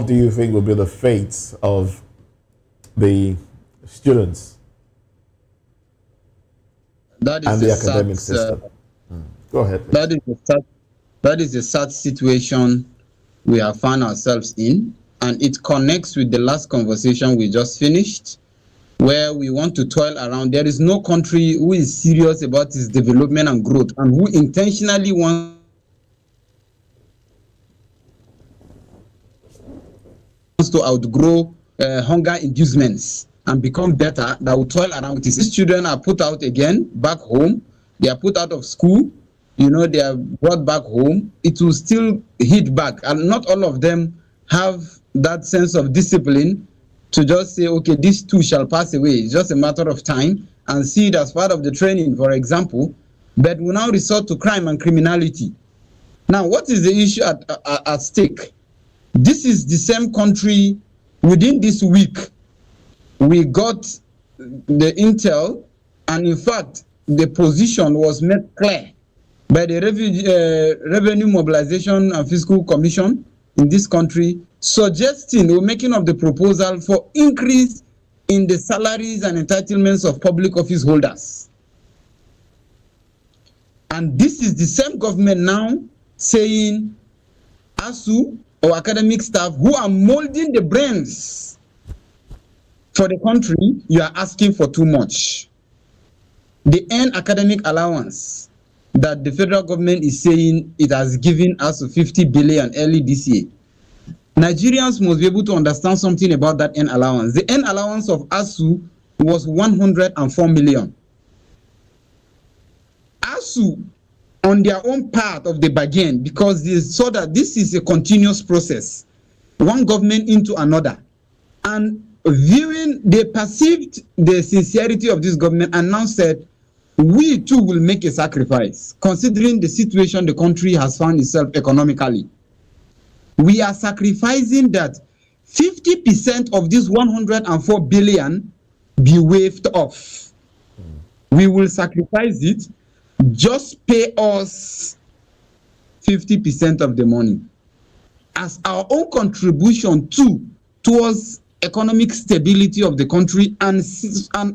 do you think will be the fates of the students and the academic system? Go ahead, please. That is a sad situation we have found ourselves in, and it connects with the last conversation we just finished, where we want to toil around. There is no country who is serious about its development and growth and who intentionally wants to outgrow hunger inducements and become better, that will toil around with it. These children are put out again back home. They are put out of school. They are brought back home. It will still hit back, and not all of them have that sense of discipline to just say, okay, this too shall pass away. It's just a matter of time, and see it as part of the training, for example, but will now resort to crime and criminality. Now, what is the issue at stake? This is the same country. Within this week, we got the intel, and in fact, the position was made clear by the Revenue Mobilization and Fiscal Commission in this country, suggesting or making of the proposal for increase in the salaries and entitlements of public office holders. And this is the same government now saying ASU or academic staff who are molding the brains for the country, you are asking for too much. The end academic allowance that the federal government is saying it has given us 50 billion early this year. Nigerians must be able to understand something about that end allowance. The end allowance of ASU was 104 million. ASU, on their own part of the bargain, because they saw that this is a continuous process, one government into another, and they perceived the sincerity of this government and now said, we too will make a sacrifice, considering the situation the country has found itself economically. We are sacrificing that 50% of this 104 billion be waived off. We will sacrifice it, just pay us 50% of the money as our own contribution towards economic stability of the country, and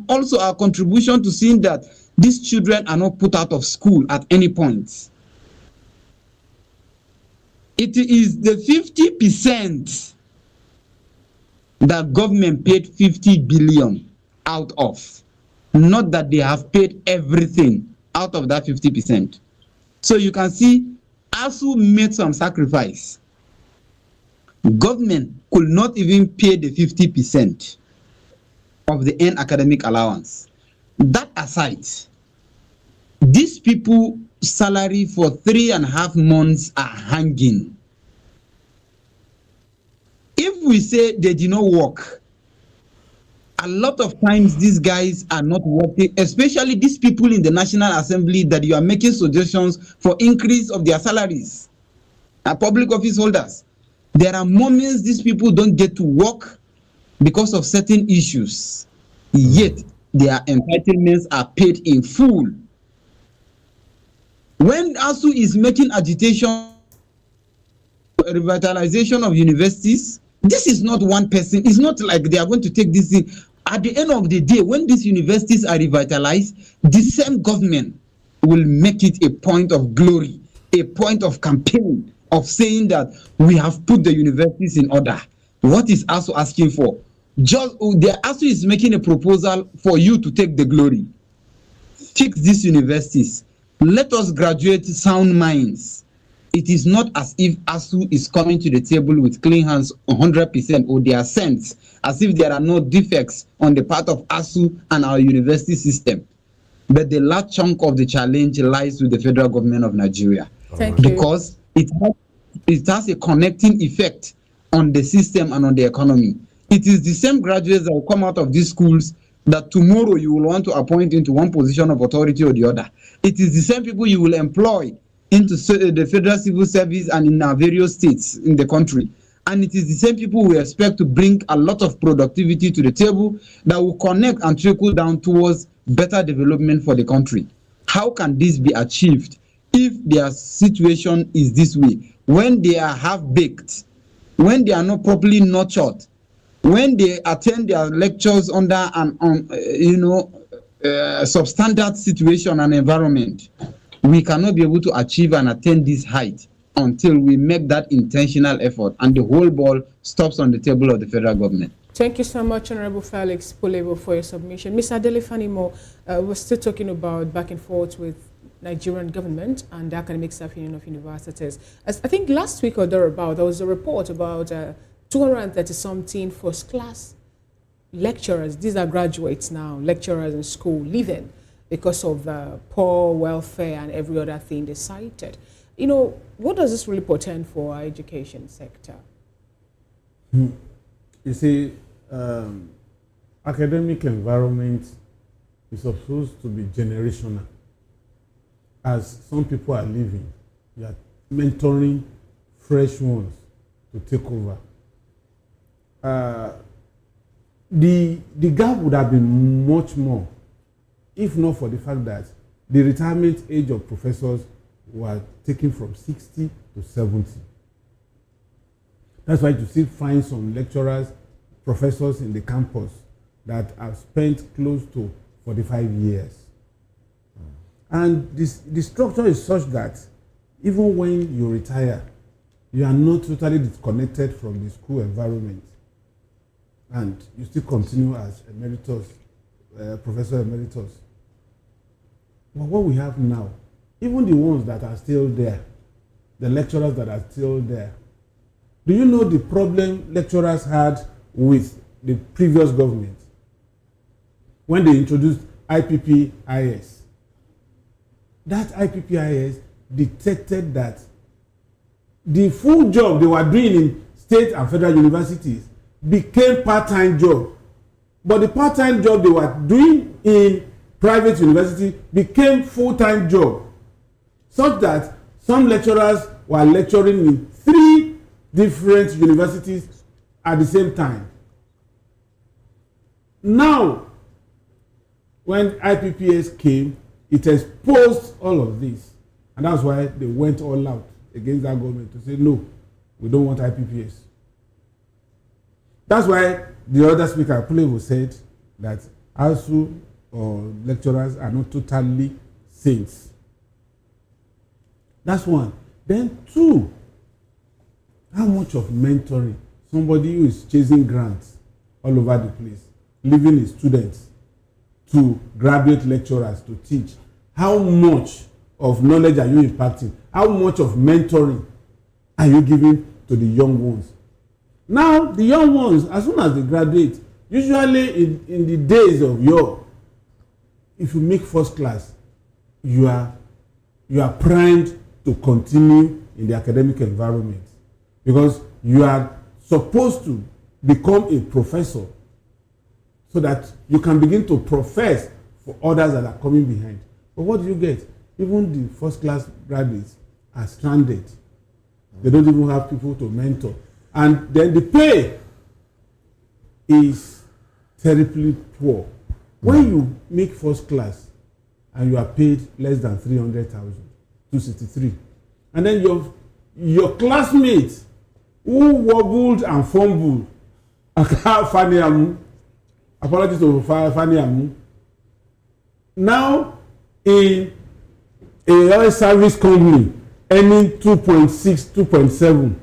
also our contribution to seeing that these children are not put out of school at any point. It is the 50% that government paid 50 billion out of, not that they have paid everything out of that 50%. So you can see ASU made some sacrifice. Government could not even pay the 50% of the end academic allowance. That aside, these people salary for 3.5 months are hanging. If we say they did not work, a lot of times these guys are not working, especially these people in the National Assembly that you are making suggestions for increase of their salaries, public office holders. There are moments these people don't get to work because of certain issues, yet their entitlements are paid in full. When ASU is making agitation revitalization of universities, this is not one person. It's not like they are going to take this thing. At the end of the day, when these universities are revitalized, the same government will make it a point of glory, a point of campaign of saying that we have put the universities in order. What is ASU asking for? Just the ASU is making a proposal for you to take the glory. Fix these universities. Let us graduate sound minds. It is not as if ASU is coming to the table with clean hands 100% or they are sent, as if there are no defects on the part of ASU and our university system. But the large chunk of the challenge lies with the federal government of Nigeria. Thank you. Because it has a connecting effect on the system and on the economy. It is the same graduates that will come out of these schools that tomorrow you will want to appoint into one position of authority or the other. It is the same people you will employ into the federal civil service and in our various states in the country. And it is the same people we expect to bring a lot of productivity to the table that will connect and trickle down towards better development for the country. How can this be achieved if their situation is this way? When they are half-baked, when they are not properly nurtured, when they attend their lectures under an substandard situation and environment, we cannot be able to achieve and attain this height until we make that intentional effort and the whole ball stops on the table of the federal government. Thank you so much, Honorable Felix Pulevo, for your submission. Mr. Adele Fanimo, we're still talking about back and forth with Nigerian government and the Academic Staff Union of Universities. As I think last week or thereabout, there was a report about 230-something first-class lecturers. These are graduates now, lecturers in school, leaving because of poor welfare and every other thing they cited. You know, what does this really portend for our education sector? You see, academic environment is supposed to be generational. As some people are leaving, you are mentoring fresh ones to take over. The gap would have been much more if not for the fact that the retirement age of professors were taken from 60 to 70. That's why you still find some lecturers, professors in the campus that have spent close to 45 years. And the structure is such that even when you retire, you are not totally disconnected from the school environment. And you still continue as emeritus, professor emeritus. But what we have now, even the ones that are still there, the lecturers that are still there, do you know the problem lecturers had with the previous government when they introduced IPPIS? That IPPIS detected that the full job they were doing in state and federal universities became part-time job. But the part-time job they were doing in private university became full-time job, such that some lecturers were lecturing in 3 different universities at the same time. Now, when IPPS came, it exposed all of this. And that's why they went all out against that government to say, no, we don't want IPPS. That's why the other speaker, Pulevo, said that ASU or lecturers are not totally saints. That's one. Then 2, how much of mentoring? Somebody who is chasing grants all over the place, leaving his students to graduate lecturers to teach. How much of knowledge are you impacting? How much of mentoring are you giving to the young ones? Now, the young ones, as soon as they graduate, usually in the days of yore, if you make first class, you are primed to continue in the academic environment because you are supposed to become a professor so that you can begin to profess for others that are coming behind. But what do you get? Even the first class graduates are stranded. They don't even have people to mentor. And then the pay is terribly poor. When you make first class and you are paid less than 300,000, 263, and then your classmates who wobbled and fumbled, apologies to Fani Amu, now in a oil service company earning 2.6, 2.7,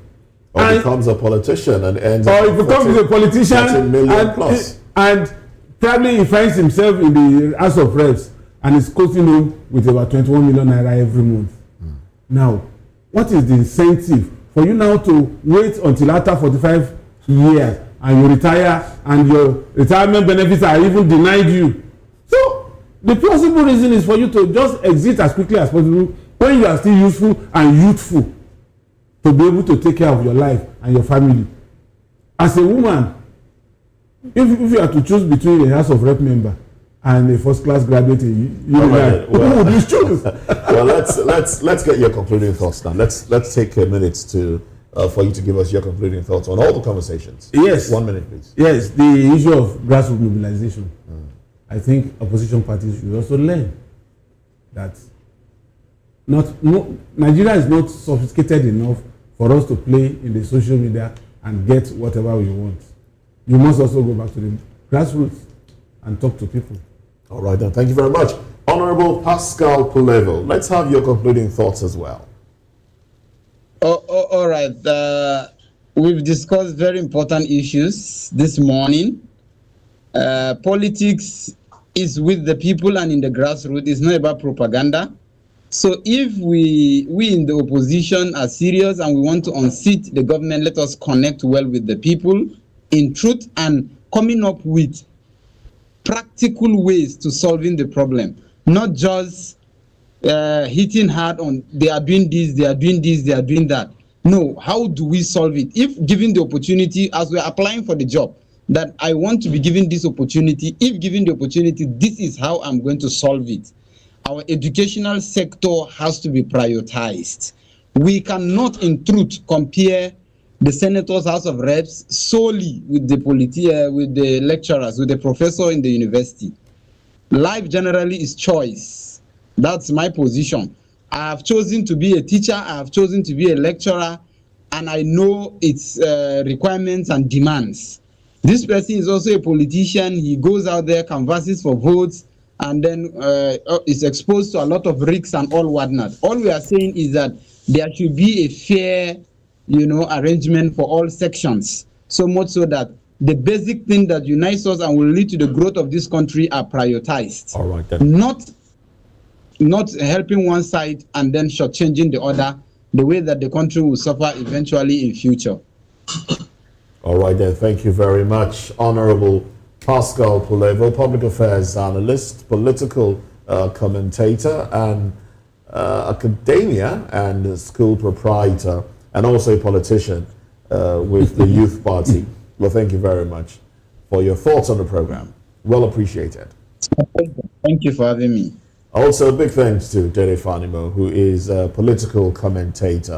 or becomes a politician and ends or up he becomes a politician 14 million plus. And probably he finds himself in the House of Reps and is quoting him with about 21 million naira every month. Now, what is the incentive for you now to wait until after 45 years and you retire and your retirement benefits are even denied you? So the plausible reason is for you to just exit as quickly as possible when you are still useful and youthful to be able to take care of your life and your family. As a woman, if you are to choose between a House of Rep member and a first class graduate, who would you choose? Well, let's get your concluding thoughts now. Let's take a minute to for you to give us your concluding thoughts on all the conversations. Yes. 1 minute, please. Yes, the issue of grassroots mobilization. I think opposition parties should also learn that Nigeria is not sophisticated enough for us to play in the social media and get whatever we want. You must also go back to the grassroots and talk to people. All right, then. Thank you very much. Honorable Pascal Pulevo, let's have your concluding thoughts as well. All right. We've discussed very important issues this morning. Politics is with the people and in the grassroots. It's not about propaganda. So if we in the opposition are serious and we want to unseat the government, let us connect well with the people in truth and coming up with practical ways to solving the problem, not just hitting hard on they are doing this, they are doing this, they are doing that. No, how do we solve it? If given the opportunity, as we're applying for the job, that I want to be given this opportunity, if given the opportunity, this is how I'm going to solve it. Our educational sector has to be prioritized. We cannot, in truth, compare the Senators' House of Reps solely with with the lecturers, with the professor in the university. Life generally is choice. That's my position. I have chosen to be a teacher. I have chosen to be a lecturer, and I know its requirements and demands. This person is also a politician. He goes out there, canvasses for votes, and then is exposed to a lot of risks and all whatnot. All we are saying is that there should be a fair, arrangement for all sections, so much so that the basic thing that unites us and will lead to the growth of this country are prioritized. All right, then. Not helping one side and then shortchanging the other, the way that the country will suffer eventually in future. All right, then. Thank you very much, Honorable Pascal Pulevo, public affairs analyst, political commentator, and academia and school proprietor, and also a politician with the Youth Party. Well, thank you very much for your thoughts on the program. Well appreciated. Thank you for having me. Also, big thanks to Dede Fanimo, who is a political commentator.